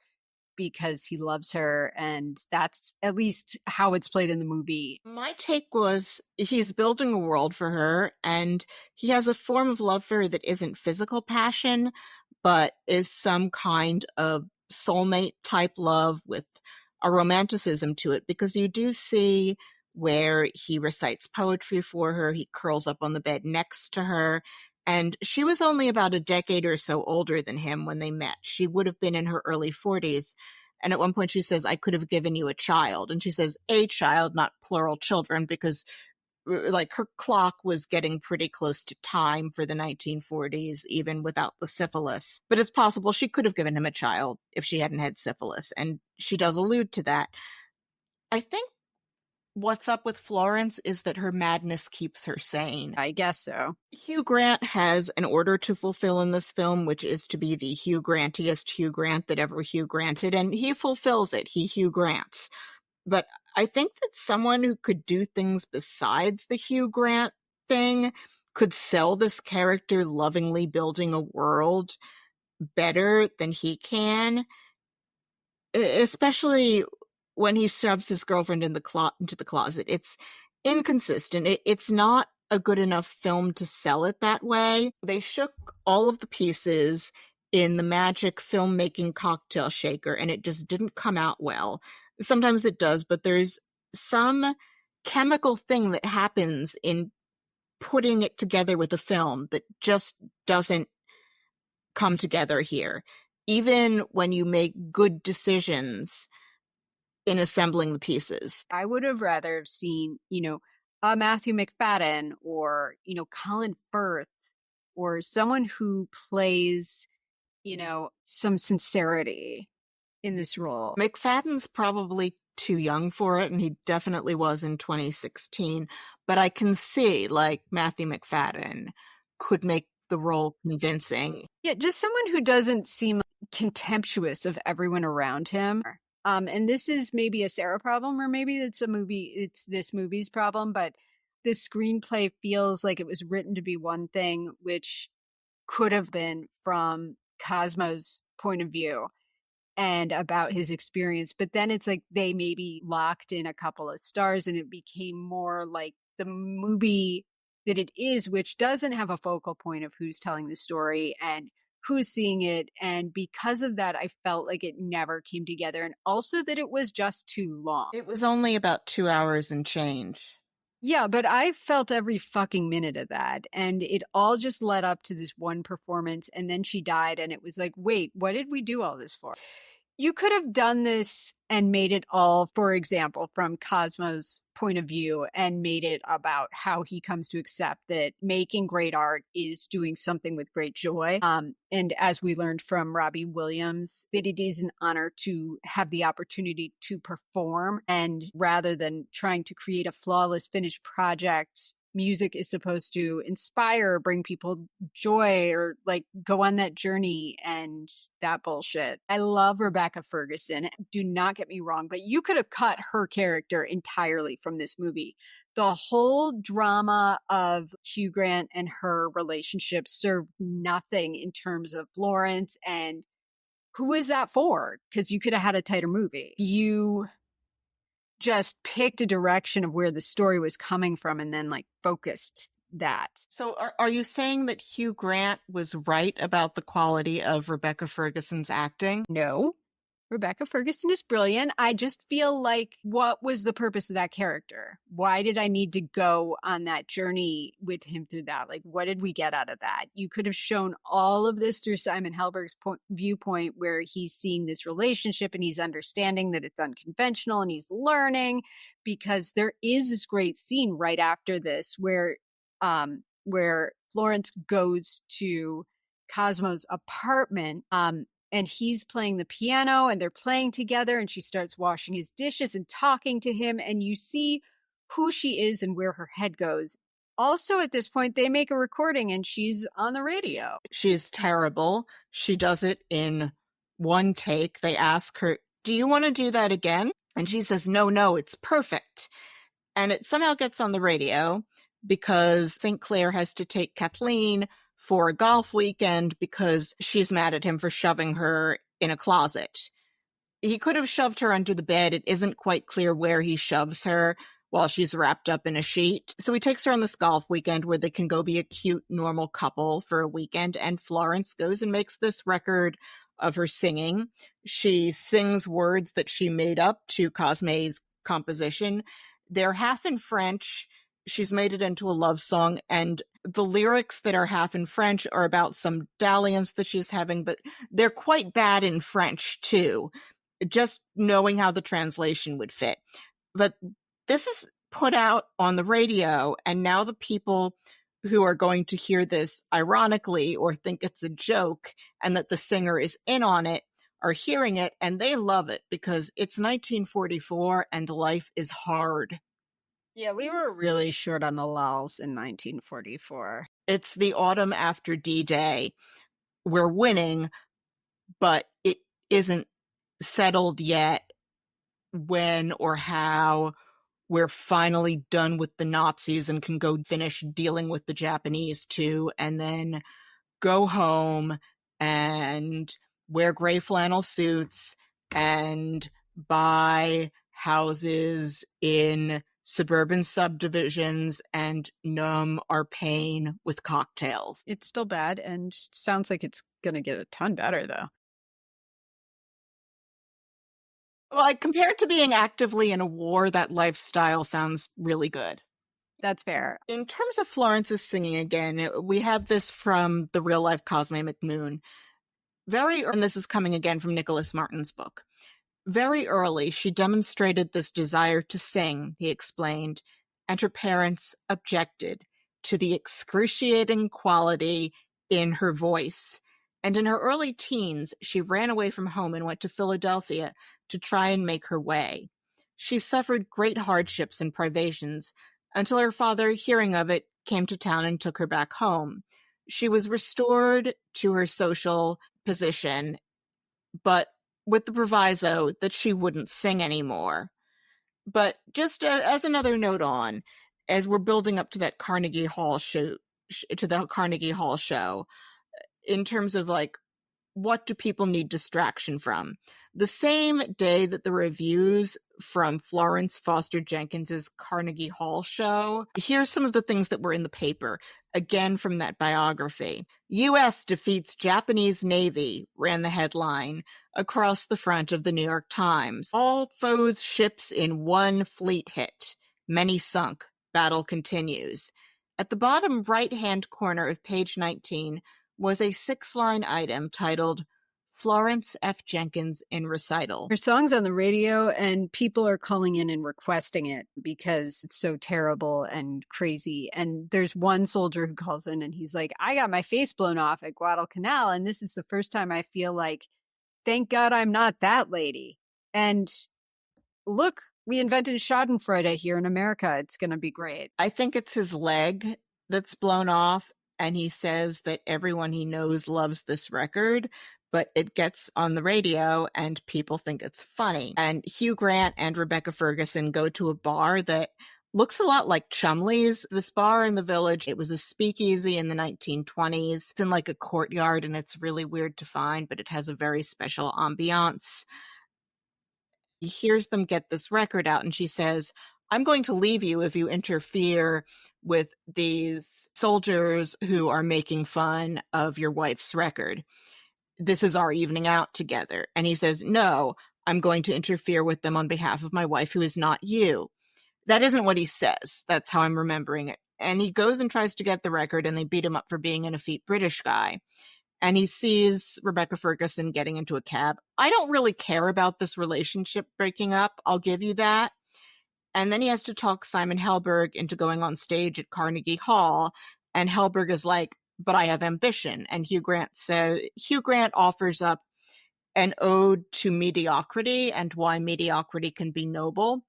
because he loves her. And that's at least how it's played in the movie. My take was he's building a world for her and he has a form of love for her that isn't physical passion, but is some kind of soulmate type love with a romanticism to it, because you do see where he recites poetry for her, he curls up on the bed next to her, and she was only about a decade or so older than him when they met. She would have been in her early 40s, and at one point she says, I could have given you a child, and she says a child, not plural children, because like her clock was getting pretty close to time for the 1940s, even without the syphilis. But it's possible she could have given him a child if she hadn't had syphilis, and she does allude to that. I think what's up with Florence is that her madness keeps her sane. I guess so. Hugh Grant has an order to fulfill in this film, which is to be the Hugh Grantiest Hugh Grant that ever Hugh granted, and he fulfills it. He Hugh Grants. But I think that someone who could do things besides the Hugh Grant thing could sell this character lovingly building a world better than he can, especially when he shoves his girlfriend into the closet. It's inconsistent. It's not a good enough film to sell it that way. They shook all of the pieces in the magic filmmaking cocktail shaker, and it just didn't come out well. Sometimes it does, but there's some chemical thing that happens in putting it together with a film that just doesn't come together here. Even when you make good decisions in assembling the pieces. I would have rather seen, a Matthew McFadden or, Colin Firth or someone who plays, some sincerity in this role. McFadden's probably too young for it, and he definitely was in 2016, but I can see, like, Matthew McFadden could make the role convincing. Yeah, just someone who doesn't seem contemptuous of everyone around him. And this is maybe a Sarah problem, or maybe it's this movie's problem, but the screenplay feels like it was written to be one thing, which could have been from Cosmo's point of view. and about his experience. But then it's like they maybe locked in a couple of stars and it became more like the movie that it is, which doesn't have a focal point of who's telling the story and who's seeing it. And because of that, I felt like it never came together. And also that it was just too long. It was only about 2 hours and change. Yeah, but I felt every fucking minute of that. And it all just led up to this one performance. And then she died. And it was like, wait, what did we do all this for? You could have done this and made it all, for example, from Cosmo's point of view and made it about how he comes to accept that making great art is doing something with great joy. And as we learned from Robbie Williams, that it is an honor to have the opportunity to perform. And rather than trying to create a flawless finished project, music is supposed to inspire, bring people joy, or like go on that journey, and that bullshit. I love Rebecca Ferguson. Do not get me wrong, but you could have cut her character entirely from this movie. The whole drama of Hugh Grant and her relationship served nothing in terms of Florence, and who is that for? Because you could have had a tighter movie. You just picked a direction of where the story was coming from and then like focused that. So are you saying that Hugh Grant was right about the quality of Rebecca Ferguson's acting? No. Rebecca Ferguson is brilliant. I just feel like, what was the purpose of that character? Why did I need to go on that journey with him through that? Like, what did we get out of that? You could have shown all of this through Simon Helberg's viewpoint, where he's seeing this relationship and he's understanding that it's unconventional and he's learning, because there is this great scene right after this where Florence goes to Cosmo's apartment, and he's playing the piano and they're playing together, and she starts washing his dishes and talking to him, and you see who she is and where her head goes. Also, at this point, they make a recording and she's on the radio. She's terrible. She does it in one take. They ask her, "Do you want to do that again?" And she says, no, it's perfect. And it somehow gets on the radio because St. Clair has to take Kathleen for a golf weekend because she's mad at him for shoving her in a closet. He could have shoved her under the bed. It isn't quite clear where he shoves her while she's wrapped up in a sheet. So he takes her on this golf weekend where they can go be a cute, normal couple for a weekend. And Florence goes and makes this record of her singing. She sings words that she made up to Cosme's composition. They're half in French. She's made it into a love song, and the lyrics that are half in French are about some dalliance that she's having, but they're quite bad in French too, just knowing how the translation would fit. But this is put out on the radio, and now the people who are going to hear this ironically or think it's a joke and that the singer is in on it are hearing it, and they love it because it's 1944 and life is hard. Yeah, we were really short on the lulls in 1944. It's the autumn after D-Day. We're winning, but it isn't settled yet when or how we're finally done with the Nazis and can go finish dealing with the Japanese too, and then go home and wear gray flannel suits and buy houses in suburban subdivisions and numb our pain with cocktails. It's still bad and sounds like it's going to get a ton better, though. Well, compared to being actively in a war, that lifestyle sounds really good. That's fair. In terms of Florence's singing again, we have this from the real life Cosme McMoon. And this is coming again from Nicholas Martin's book. Very early, she demonstrated this desire to sing, he explained, and her parents objected to the excruciating quality in her voice. And in her early teens, she ran away from home and went to Philadelphia to try and make her way. She suffered great hardships and privations until her father, hearing of it, came to town and took her back home. She was restored to her social position, but with the proviso that she wouldn't sing anymore. But just as another note on, as we're building up to that Carnegie Hall show, in terms of like what do people need distraction from? The same day that the reviews from Florence Foster Jenkins's Carnegie Hall show, here's some of the things that were in the paper, again from that biography. U.S. defeats Japanese Navy, ran the headline across the front of the New York Times. All foes' ships in one fleet hit. Many sunk. Battle continues. At the bottom right-hand corner of page 19 was a 6-line item titled Florence F. Jenkins in Recital. Her song's on the radio and people are calling in and requesting it because it's so terrible and crazy. And there's one soldier who calls in and he's like, I got my face blown off at Guadalcanal and this is the first time I feel like, thank God I'm not that lady. And look, we invented Schadenfreude here in America. It's going to be great. I think it's his leg that's blown off. And he says that everyone he knows loves this record, but it gets on the radio and people think it's funny. And Hugh Grant and Rebecca Ferguson go to a bar that looks a lot like Chumley's. This bar in the Village, it was a speakeasy in the 1920s. It's in like a courtyard and it's really weird to find, but it has a very special ambiance. He hears them get this record out and she says, I'm going to leave you if you interfere with these soldiers who are making fun of your wife's record. This is our evening out together. And he says, no, I'm going to interfere with them on behalf of my wife, who is not you. That isn't what he says. That's how I'm remembering it. And he goes and tries to get the record and they beat him up for being an effete British guy. And he sees Rebecca Ferguson getting into a cab. I don't really care about this relationship breaking up. I'll give you that. And then he has to talk Simon Helberg into going on stage at Carnegie Hall. And Helberg is like, but I have ambition. And Hugh Grant offers up an ode to mediocrity and why mediocrity can be noble.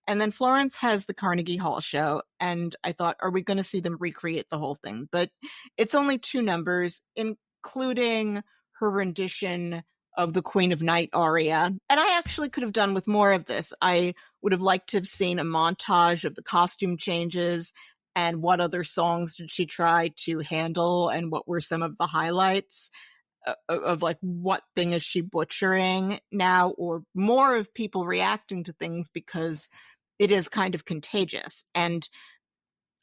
And then Florence has the Carnegie Hall show. And I thought, are we going to see them recreate the whole thing? But it's only 2 numbers, including her rendition of the Queen of Night aria. And I actually could have done with more of this. I would have liked to have seen a montage of the costume changes and what other songs did she try to handle and what were some of the highlights of like, what thing is she butchering now, or more of people reacting to things because it is kind of contagious. And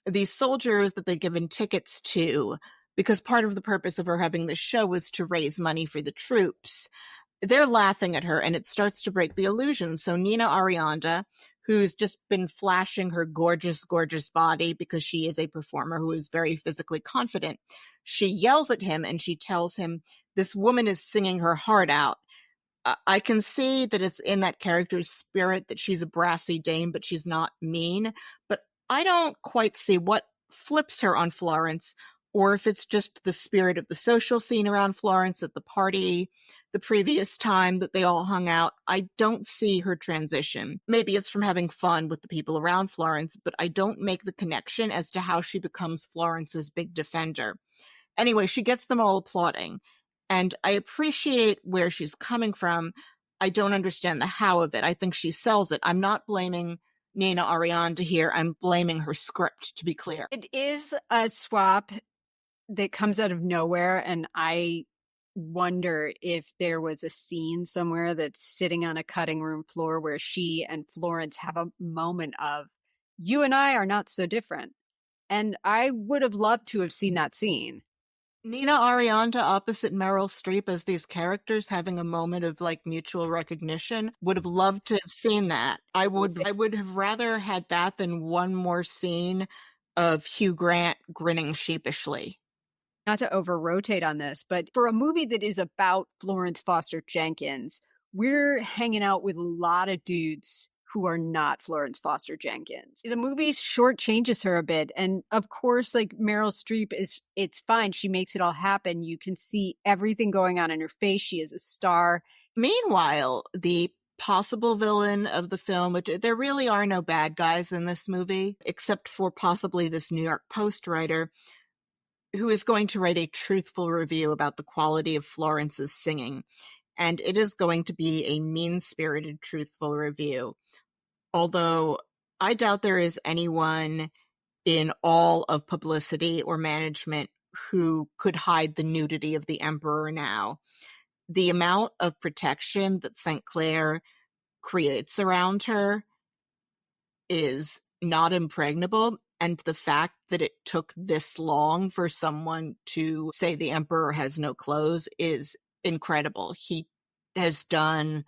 these soldiers that they'd given tickets to, because part of the purpose of her having this show was to raise money for the troops, they're laughing at her and it starts to break the illusion. So Nina Arianda, who's just been flashing her gorgeous, gorgeous body because she is a performer who is very physically confident, she yells at him and she tells him, this woman is singing her heart out. I can see that it's in that character's spirit that she's a brassy dame, but she's not mean. But I don't quite see what flips her on Florence, or if it's just the spirit of the social scene around Florence at the party the previous time that they all hung out. I don't see her transition. Maybe it's from having fun with the people around Florence, but I don't make the connection as to how she becomes Florence's big defender. Anyway, she gets them all applauding, and I appreciate where she's coming from. I don't understand the how of it. I think she sells it. I'm not blaming Nina Arianda here. I'm blaming her script, to be clear. It is a swap that comes out of nowhere, and I wonder if there was a scene somewhere that's sitting on a cutting room floor where she and Florence have a moment of, you and I are not so different. And I would have loved to have seen that scene. Nina Arianda opposite Meryl Streep as these characters having a moment of like mutual recognition. Would have loved to have seen that. I would have rather had that than one more scene of Hugh Grant grinning sheepishly. Not to over-rotate on this, but for a movie that is about Florence Foster Jenkins, we're hanging out with a lot of dudes who are not Florence Foster Jenkins. The movie shortchanges her a bit. And of course, like Meryl Streep it's fine. She makes it all happen. You can see everything going on in her face. She is a star. Meanwhile, the possible villain of the film, which there really are no bad guys in this movie, except for possibly this New York Post writer, who is going to write a truthful review about the quality of Florence's singing. And it is going to be a mean-spirited, truthful review. Although I doubt there is anyone in all of publicity or management who could hide the nudity of the emperor now. the amount of protection that St. Clair creates around her is not impregnable. And the fact that it took this long for someone to say the emperor has no clothes is incredible. He has done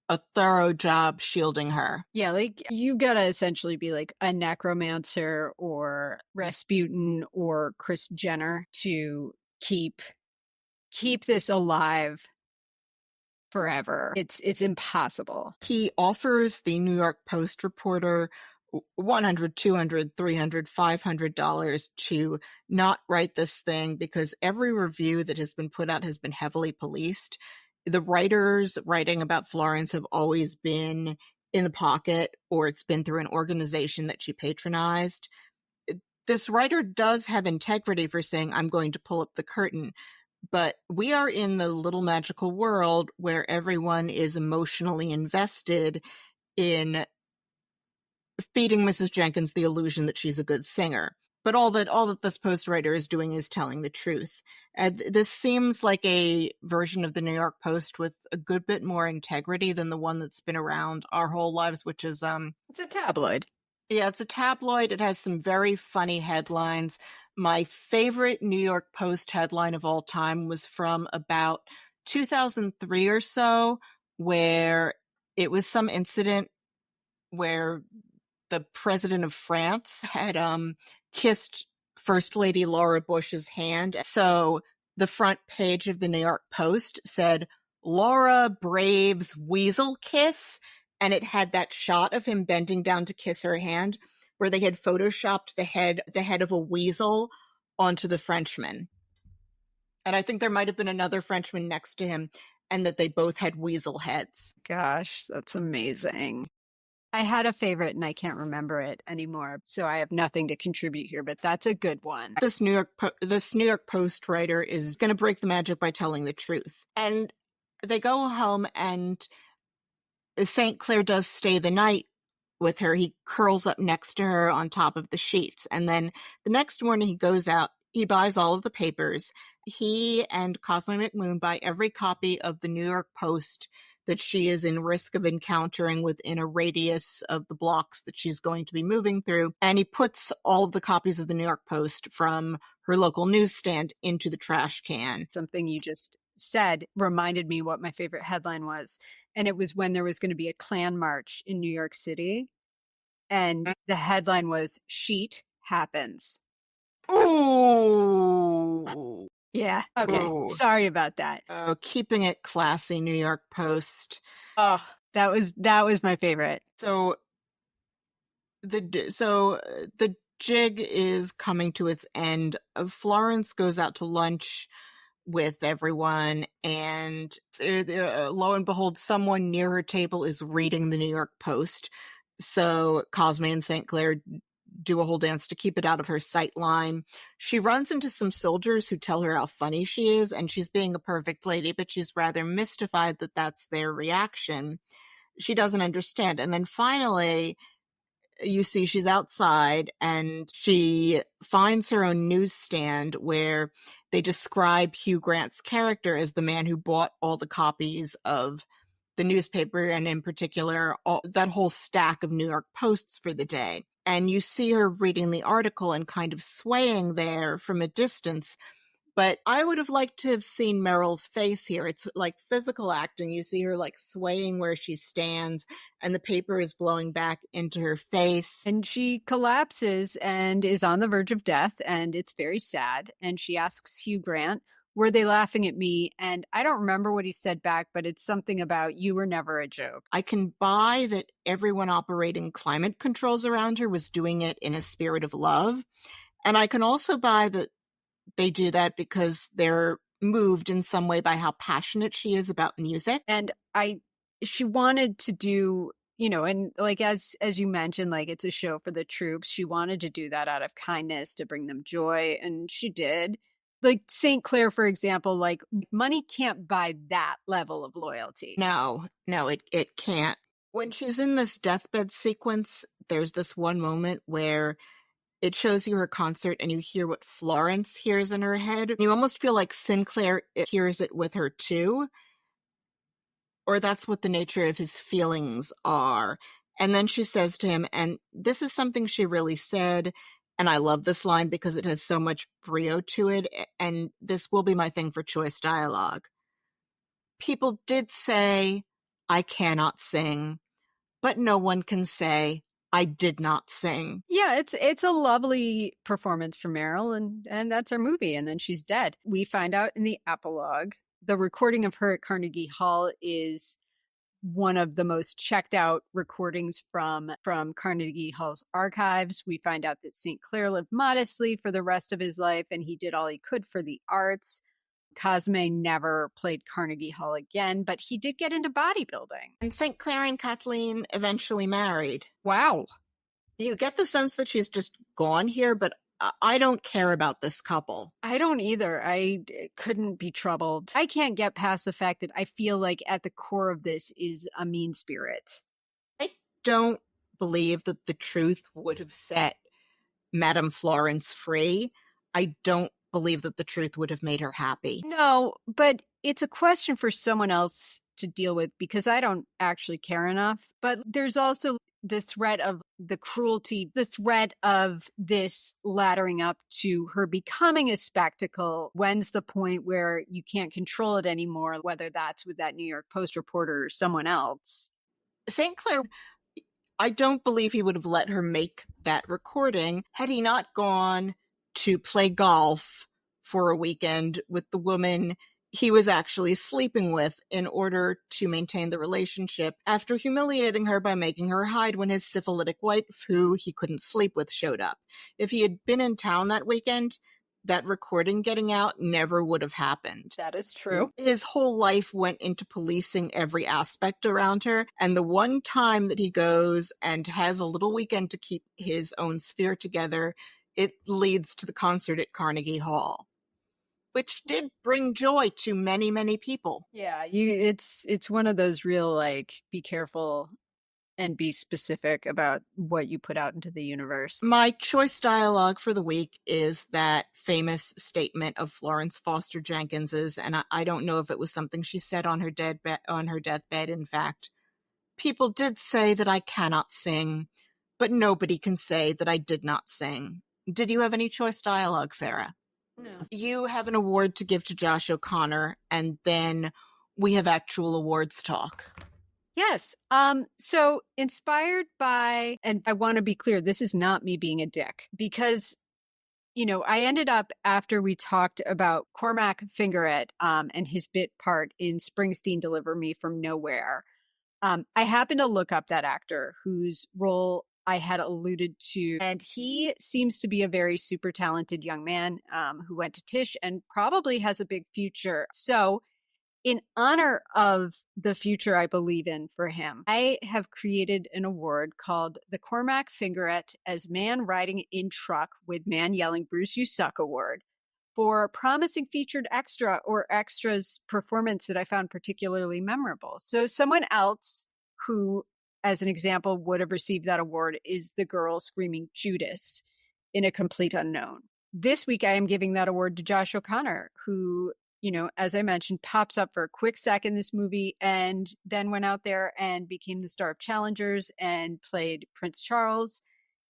a thorough job shielding her. Yeah, like you gotta essentially be like a necromancer or Rasputin or Kris Jenner to keep this alive forever. It's impossible. He offers the New York Post reporter $100, $200, $300, $500 to not write this thing because every review that has been put out has been heavily policed. The writers writing about Florence have always been in the pocket, or it's been through an organization that she patronized. This writer does have integrity for saying, I'm going to pull up the curtain. But we are in the little magical world where everyone is emotionally invested in feeding Mrs. Jenkins the illusion that she's a good singer. But all that this Post writer is doing is telling the truth. And this seems like a version of the New York Post with a good bit more integrity than the one that's been around our whole lives, which is it's a tabloid. Yeah, it's a tabloid. It has some very funny headlines. My favorite New York Post headline of all time was from about 2003 or so, where it was some incident where the president of France had kissed First Lady Laura Bush's hand. So the front page of the New York Post said, Laura braves weasel kiss. And it had that shot of him bending down to kiss her hand where they had photoshopped the head of a weasel onto the Frenchman. And I think there might have been another Frenchman next to him, and that they both had weasel heads. Gosh, that's amazing. I had a favorite and I can't remember it anymore, so I have nothing to contribute here, but that's a good one. This New York Post writer is going to break the magic by telling the truth. And they go home, and St. Clair does stay the night with her. He curls up next to her on top of the sheets. And then the next morning he goes out, he buys all of the papers. He and Cosmo McMoon buy every copy of the New York Post that she is in risk of encountering within a radius of the blocks that she's going to be moving through. And he puts all of the copies of the New York Post from her local newsstand into the trash can. Something you just said reminded me what my favorite headline was. And it was when there was going to be a Klan march in New York City. And the headline was, Sheet Happens. Ooh. Yeah. Okay. Ooh. Sorry about that. Oh, keeping it classy, New York Post. Oh, that was my favorite. So the jig is coming to its end. Florence goes out to lunch with everyone, and lo and behold, someone near her table is reading the New York Post. So Cosme and St. Clair do a whole dance to keep it out of her sight line. She runs into some soldiers who tell her how funny she is, and she's being a perfect lady, but she's rather mystified that that's their reaction. She doesn't understand. And then finally, you see she's outside, and she finds her own newsstand where they describe Hugh Grant's character as the man who bought all the copies of the newspaper, and in particular, that whole stack of New York Posts for the day. And you see her reading the article and kind of swaying there from a distance. But I would have liked to have seen Meryl's face here. It's like physical acting. You see her like swaying where she stands, and the paper is blowing back into her face. And she collapses and is on the verge of death, and it's very sad. And she asks Hugh Grant, were they laughing at me? And I don't remember what he said back, but it's something about, you were never a joke. I can buy that everyone operating climate controls around her was doing it in a spirit of love. And I can also buy that they do that because they're moved in some way by how passionate she is about music. And she wanted to do, and like, as you mentioned, like, it's a show for the troops. She wanted to do that out of kindness to bring them joy. And she did. Like St. Clair, for example, like, money can't buy that level of loyalty. No, it can't. When she's in this deathbed sequence, there's this one moment where it shows you her concert and you hear what Florence hears in her head. You almost feel like Sinclair hears it with her too. or that's what the nature of his feelings are. And then she says to him, and this is something she really said, and I love this line because it has so much brio to it, and this will be my thing for choice dialogue. People did say, I cannot sing, but no one can say, I did not sing. Yeah, it's a lovely performance from Meryl, and that's our movie, and then she's dead. We find out in the epilogue, the recording of her at Carnegie Hall is one of the most checked out recordings from Carnegie Hall's archives. We find out that St. Clair lived modestly for the rest of his life, and he did all he could for the arts. Cosme never played Carnegie Hall again, but he did get into bodybuilding. And St. Clair and Kathleen eventually married. Wow. You get the sense that she's just gone here, but I don't care about this couple. I don't either. I couldn't be troubled. I can't get past the fact that I feel like at the core of this is a mean spirit. I don't believe that the truth would have set Madame Florence free. I don't believe that the truth would have made her happy. No, but it's a question for someone else to deal with because I don't actually care enough. But there's also the threat of the cruelty, the threat of this laddering up to her becoming a spectacle. When's the point where you can't control it anymore, whether that's with that New York Post reporter or someone else? St. Clair, I don't believe he would have let her make that recording had he not gone to play golf for a weekend with the woman he was actually sleeping with in order to maintain the relationship after humiliating her by making her hide when his syphilitic wife, who he couldn't sleep with, showed up. If he had been in town that weekend, that recording getting out never would have happened. That is true. His whole life went into policing every aspect around her, and the one time that he goes and has a little weekend to keep his own sphere together, it leads to the concert at Carnegie Hall, which did bring joy to many, many people. Yeah, it's one of those real, like, be careful and be specific about what you put out into the universe. My choice dialogue for the week is that famous statement of Florence Foster Jenkins's, and I don't know if it was something she said on her deathbed. In fact, people did say that I cannot sing, but nobody can say that I did not sing. Did you have any choice dialogue, Sarah? No. You have an award to give to Josh O'Connor, and then we have actual awards talk. Yes. So inspired by, and I want to be clear, this is not me being a dick because, I ended up after we talked about Cormac Fingeret and his bit part in Springsteen Deliver Me from Nowhere. I happened to look up that actor whose role I had alluded to, and he seems to be a very super talented young man who went to Tisch and probably has a big future. So in honor of the future I believe in for him, I have created an award called the Cormac Fingeret as Man Riding in Truck with Man Yelling Bruce You Suck Award for promising featured extra or extras performance that I found particularly memorable. So someone else who, as an example, would have received that award is the girl screaming Judas in A Complete Unknown. This week, I am giving that award to Josh O'Connor, who, as I mentioned, pops up for a quick sec in this movie and then went out there and became the star of Challengers and played Prince Charles.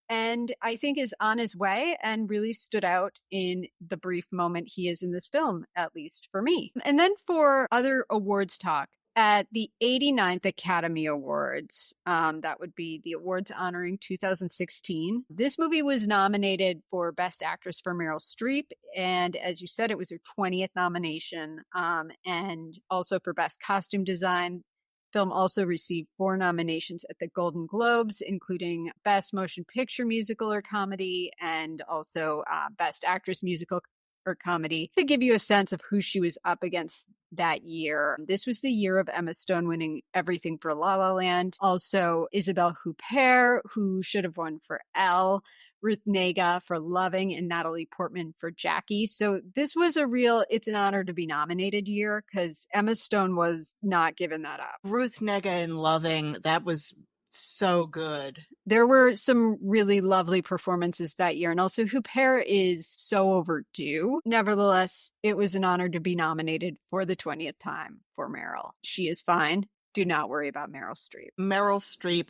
And I think is on his way and really stood out in the brief moment he is in this film, at least for me. And then for other awards talk, at the 89th Academy Awards, that would be the awards honoring 2016. This movie was nominated for Best Actress for Meryl Streep. And as you said, it was her 20th nomination. And also for Best Costume Design. Film also received 4 nominations at the Golden Globes, including Best Motion Picture Musical or Comedy, and also Best Actress Musical or Comedy, to give you a sense of who she was up against that year. This was the year of Emma Stone winning everything for La La Land. Also, Isabelle Huppert, who should have won for Elle, Ruth Negga for Loving, and Natalie Portman for Jackie. So this was it's an honor to be nominated year because Emma Stone was not given that up. Ruth Negga in Loving, that was so good. There were some really lovely performances that year, and also Huppert is so overdue. Nevertheless, it was an honor to be nominated for the 20th time for Meryl. She is fine. do not worry about Meryl Streep. Meryl Streep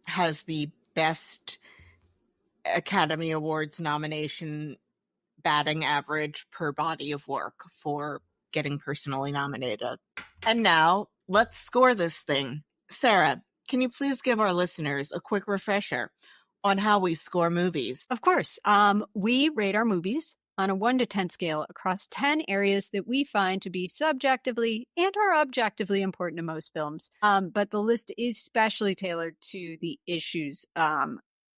has the best Academy Awards nomination batting average per body of work for getting personally nominated. And now, let's score this thing. Sarah, can you please give our listeners a quick refresher on how we score movies? Of course. We rate our movies on a 1 to 10 scale across 10 areas that we find to be subjectively and or objectively important to most films. But the list is specially tailored to the issues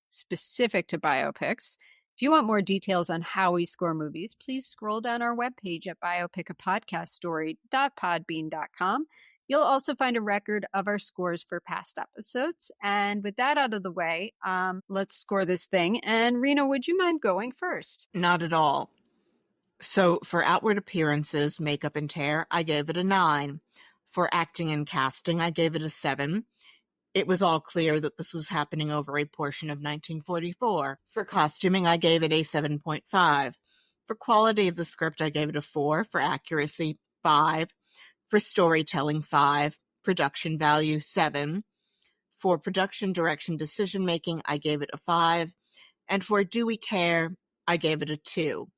specific to biopics. If you want more details on how we score movies, please scroll down our webpage at biopicapodcaststory.podbean.com. You'll also find a record of our scores for past episodes. And with that out of the way, let's score this thing. And Rena, would you mind going first? Not at all. So for outward appearances, makeup and hair, I gave it a 9. For acting and casting, I gave it a 7. It was all clear that this was happening over a portion of 1944. For costuming, I gave it a 7.5. For quality of the script, I gave it a 4. For accuracy, 5. For storytelling, 5. Production value, 7. For production, direction, decision-making, I gave it a 5. And for do we care, I gave it a 2.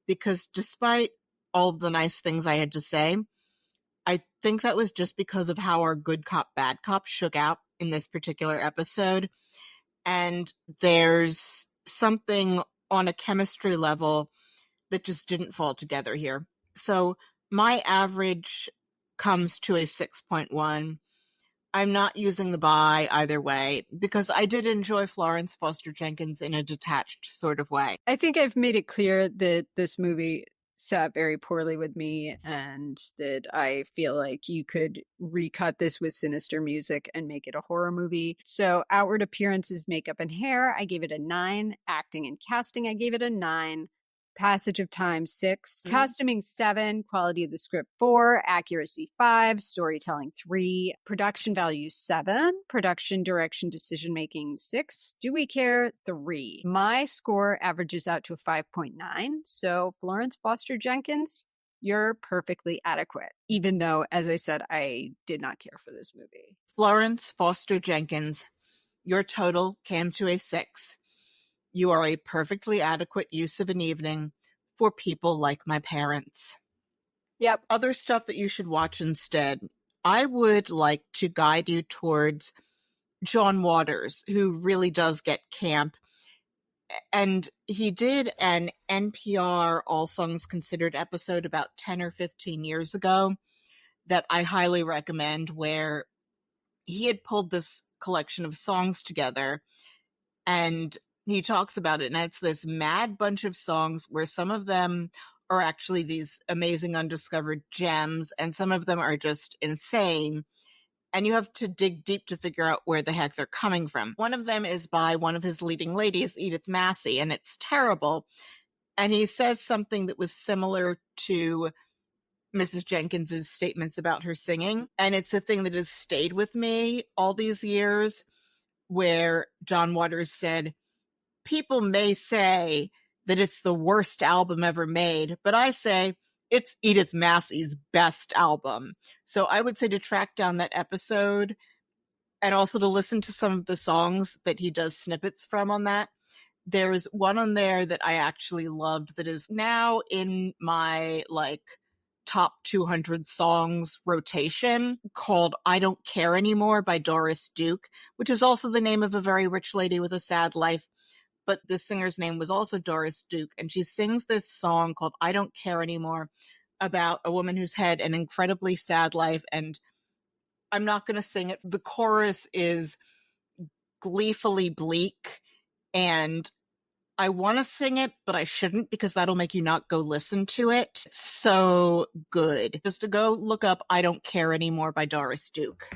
Because despite all of the nice things I had to say, I think that was just because of how our good cop, bad cop shook out in this particular episode. And there's something on a chemistry level that just didn't fall together here. So my average comes to a 6.1. I'm not using the by either way because I did enjoy Florence Foster Jenkins in a detached sort of way. I think I've made it clear that this movie sat very poorly with me and that I feel like you could recut this with sinister music and make it a horror movie. So outward appearances, makeup and hair, I gave it a 9. Acting and casting, I gave it a 9. Passage of time, 6. Costuming, 7. Quality of the script, 4. Accuracy, 5. Storytelling, 3. Production value, 7. Production, direction, decision making, 6. Do we care, 3. My score averages out to a 5.9. So Florence Foster Jenkins, you're perfectly adequate. Even though, as I said, I did not care for this movie. Florence Foster Jenkins, your total came to a 6. You are a perfectly adequate use of an evening for people like my parents. Yep. Other stuff that you should watch instead. I would like to guide you towards John Waters, who really does get camp. And he did an NPR All Songs Considered episode about 10 or 15 years ago that I highly recommend, where he had pulled this collection of songs together and he talks about it, and it's this mad bunch of songs where some of them are actually these amazing undiscovered gems, and some of them are just insane. And you have to dig deep to figure out where the heck they're coming from. One of them is by one of his leading ladies, Edith Massey, and it's terrible. And he says something that was similar to Mrs. Jenkins's statements about her singing. And it's a thing that has stayed with me all these years, where John Waters said, people may say that it's the worst album ever made, but I say it's Edith Massey's best album. So I would say to track down that episode and also to listen to some of the songs that he does snippets from on that. There's one on there that I actually loved that is now in my top 200 songs rotation, called I Don't Care Anymore by Doris Duke, which is also the name of a very rich lady with a sad life. But the singer's name was also Doris Duke, and she sings this song called I Don't Care Anymore about a woman who's had an incredibly sad life, and I'm not going to sing it. The chorus is gleefully bleak, and I want to sing it, but I shouldn't because that'll make you not go listen to it. It's so good. Just to go look up I Don't Care Anymore by Doris Duke.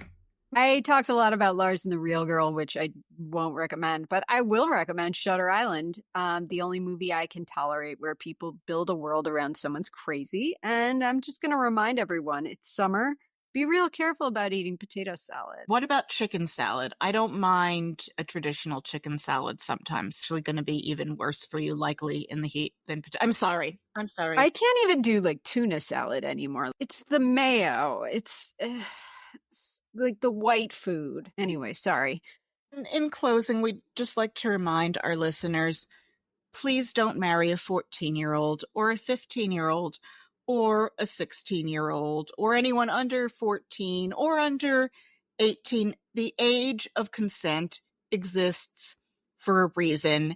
I talked a lot about Lars and the Real Girl, which I won't recommend, but I will recommend Shutter Island, the only movie I can tolerate where people build a world around someone's crazy. And I'm just going to remind everyone, it's summer. Be real careful about eating potato salad. What about chicken salad? I don't mind a traditional chicken salad sometimes. It's actually going to be even worse for you, likely, in the heat than potato. I'm sorry. I can't even do tuna salad anymore. It's the mayo. like the white food. Anyway, sorry. In closing, we'd just like to remind our listeners, please don't marry a 14-year-old or a 15-year-old or a 16-year-old or anyone under 14 or under 18. The age of consent exists for a reason,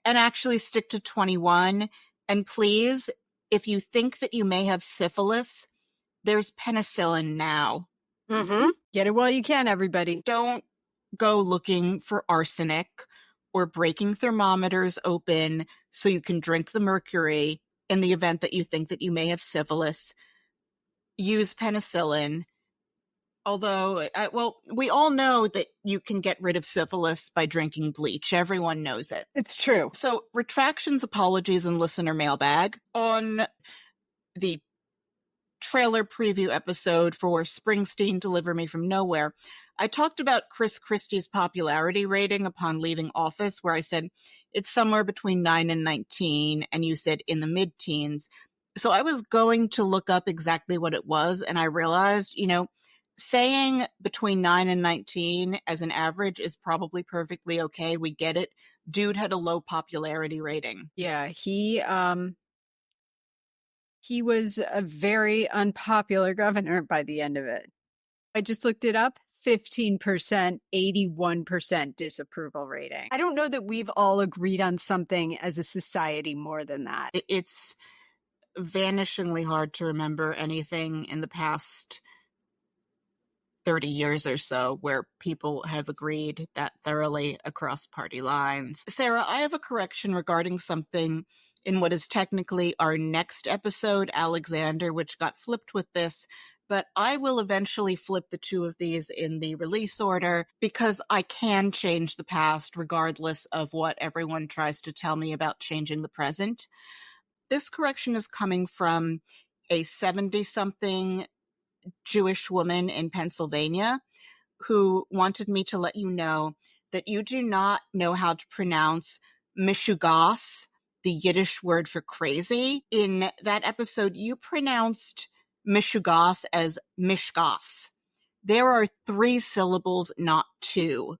and actually stick to 21. And please, if you think that you may have syphilis, there's penicillin now. Mm-hmm. Get it while you can, everybody. Don't go looking for arsenic or breaking thermometers open so you can drink the mercury in the event that you think that you may have syphilis. Use penicillin. Although, we all know that you can get rid of syphilis by drinking bleach. Everyone knows it. It's true. So, retractions, apologies, and listener mailbag. On the trailer preview episode for Springsteen, Deliver Me From Nowhere, I talked about Chris Christie's popularity rating upon leaving office, where I said it's somewhere between 9 and 19, and you said in the mid-teens. So I was going to look up exactly what it was, and I realized, saying between 9 and 19 as an average is probably perfectly okay. We get it. Dude had a low popularity rating. Yeah, he was a very unpopular governor by the end of it. I just looked it up. 15%, 81% disapproval rating. I don't know that we've all agreed on something as a society more than that. It's vanishingly hard to remember anything in the past 30 years or so where people have agreed that thoroughly across party lines. Sarah, I have a correction regarding something in what is technically our next episode, Alexander, which got flipped with this, but I will eventually flip the two of these in the release order because I can change the past regardless of what everyone tries to tell me about changing the present. This correction is coming from a 70-something Jewish woman in Pennsylvania who wanted me to let you know that you do not know how to pronounce mishugas, the Yiddish word for crazy. In that episode, you pronounced mishugas as mishgas. There are 3 syllables, not 2.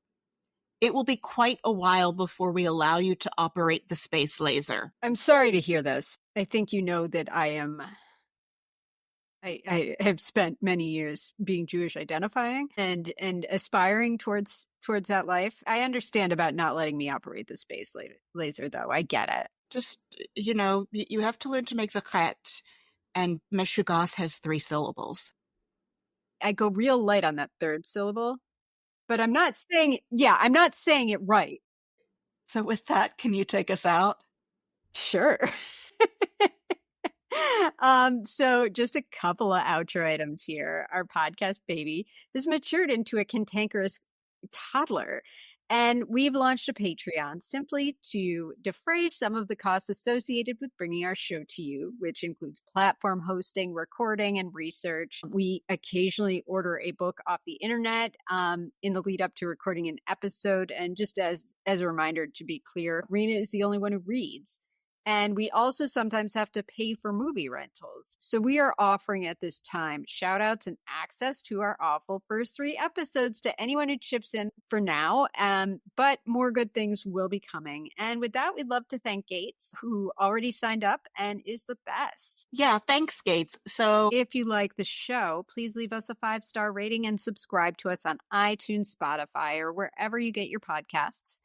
It will be quite a while before we allow you to operate the space laser. I'm sorry to hear this. I think you know that I have spent many years being Jewish identifying and aspiring towards that life. I understand about not letting me operate the space laser, though. I get it. Just, you have to learn to make the chet, and meshugas has 3 syllables. I go real light on that 3rd syllable, but I'm not saying it right. So with that, can you take us out? Sure. So just a couple of outro items here. Our podcast baby has matured into a cantankerous toddler, and we've launched a Patreon simply to defray some of the costs associated with bringing our show to you, which includes platform hosting, recording, and research. We occasionally order a book off the internet in the lead up to recording an episode. And just as a reminder, to be clear, Rena is the only one who reads. And we also sometimes have to pay for movie rentals. So we are offering at this time shout outs and access to our awful first 3 episodes to anyone who chips in for now. But more good things will be coming. And with that, we'd love to thank Gates, who already signed up and is the best. Yeah, thanks, Gates. So if you like the show, please leave us a 5-star rating and subscribe to us on iTunes, Spotify, or wherever you get your podcasts.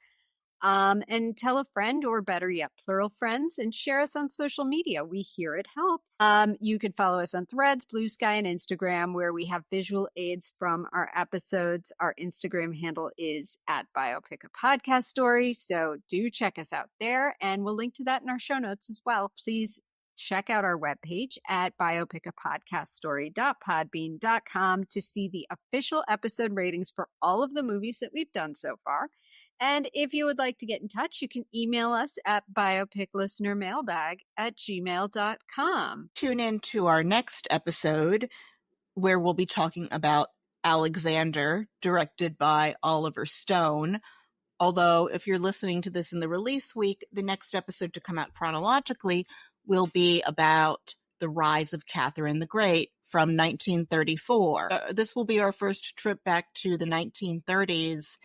And tell a friend, or better yet, plural friends, and share us on social media. We hear it helps. You can follow us on Threads, Blue Sky, and Instagram, where we have visual aids from our episodes. Our Instagram handle is @Biopic a Podcast Story, so do check us out there, and we'll link to that in our show notes as well. Please check out our webpage at biopicapodcaststory.podbean.com to see the official episode ratings for all of the movies that we've done so far. And if you would like to get in touch, you can email us at biopiclistenermailbag@gmail.com. Tune in to our next episode, where we'll be talking about Alexander, directed by Oliver Stone. Although, if you're listening to this in the release week, the next episode to come out chronologically will be about The Rise of Catherine the Great from 1934. This will be our first trip back to the 1930s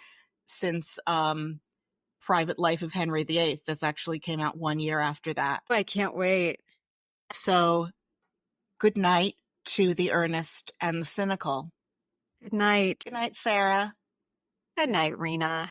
since Private Life of Henry VIII. This actually came out 1 year after that. I can't wait. So, good night to the earnest and the cynical. Good night. Good night, Sarah. Good night, Rena.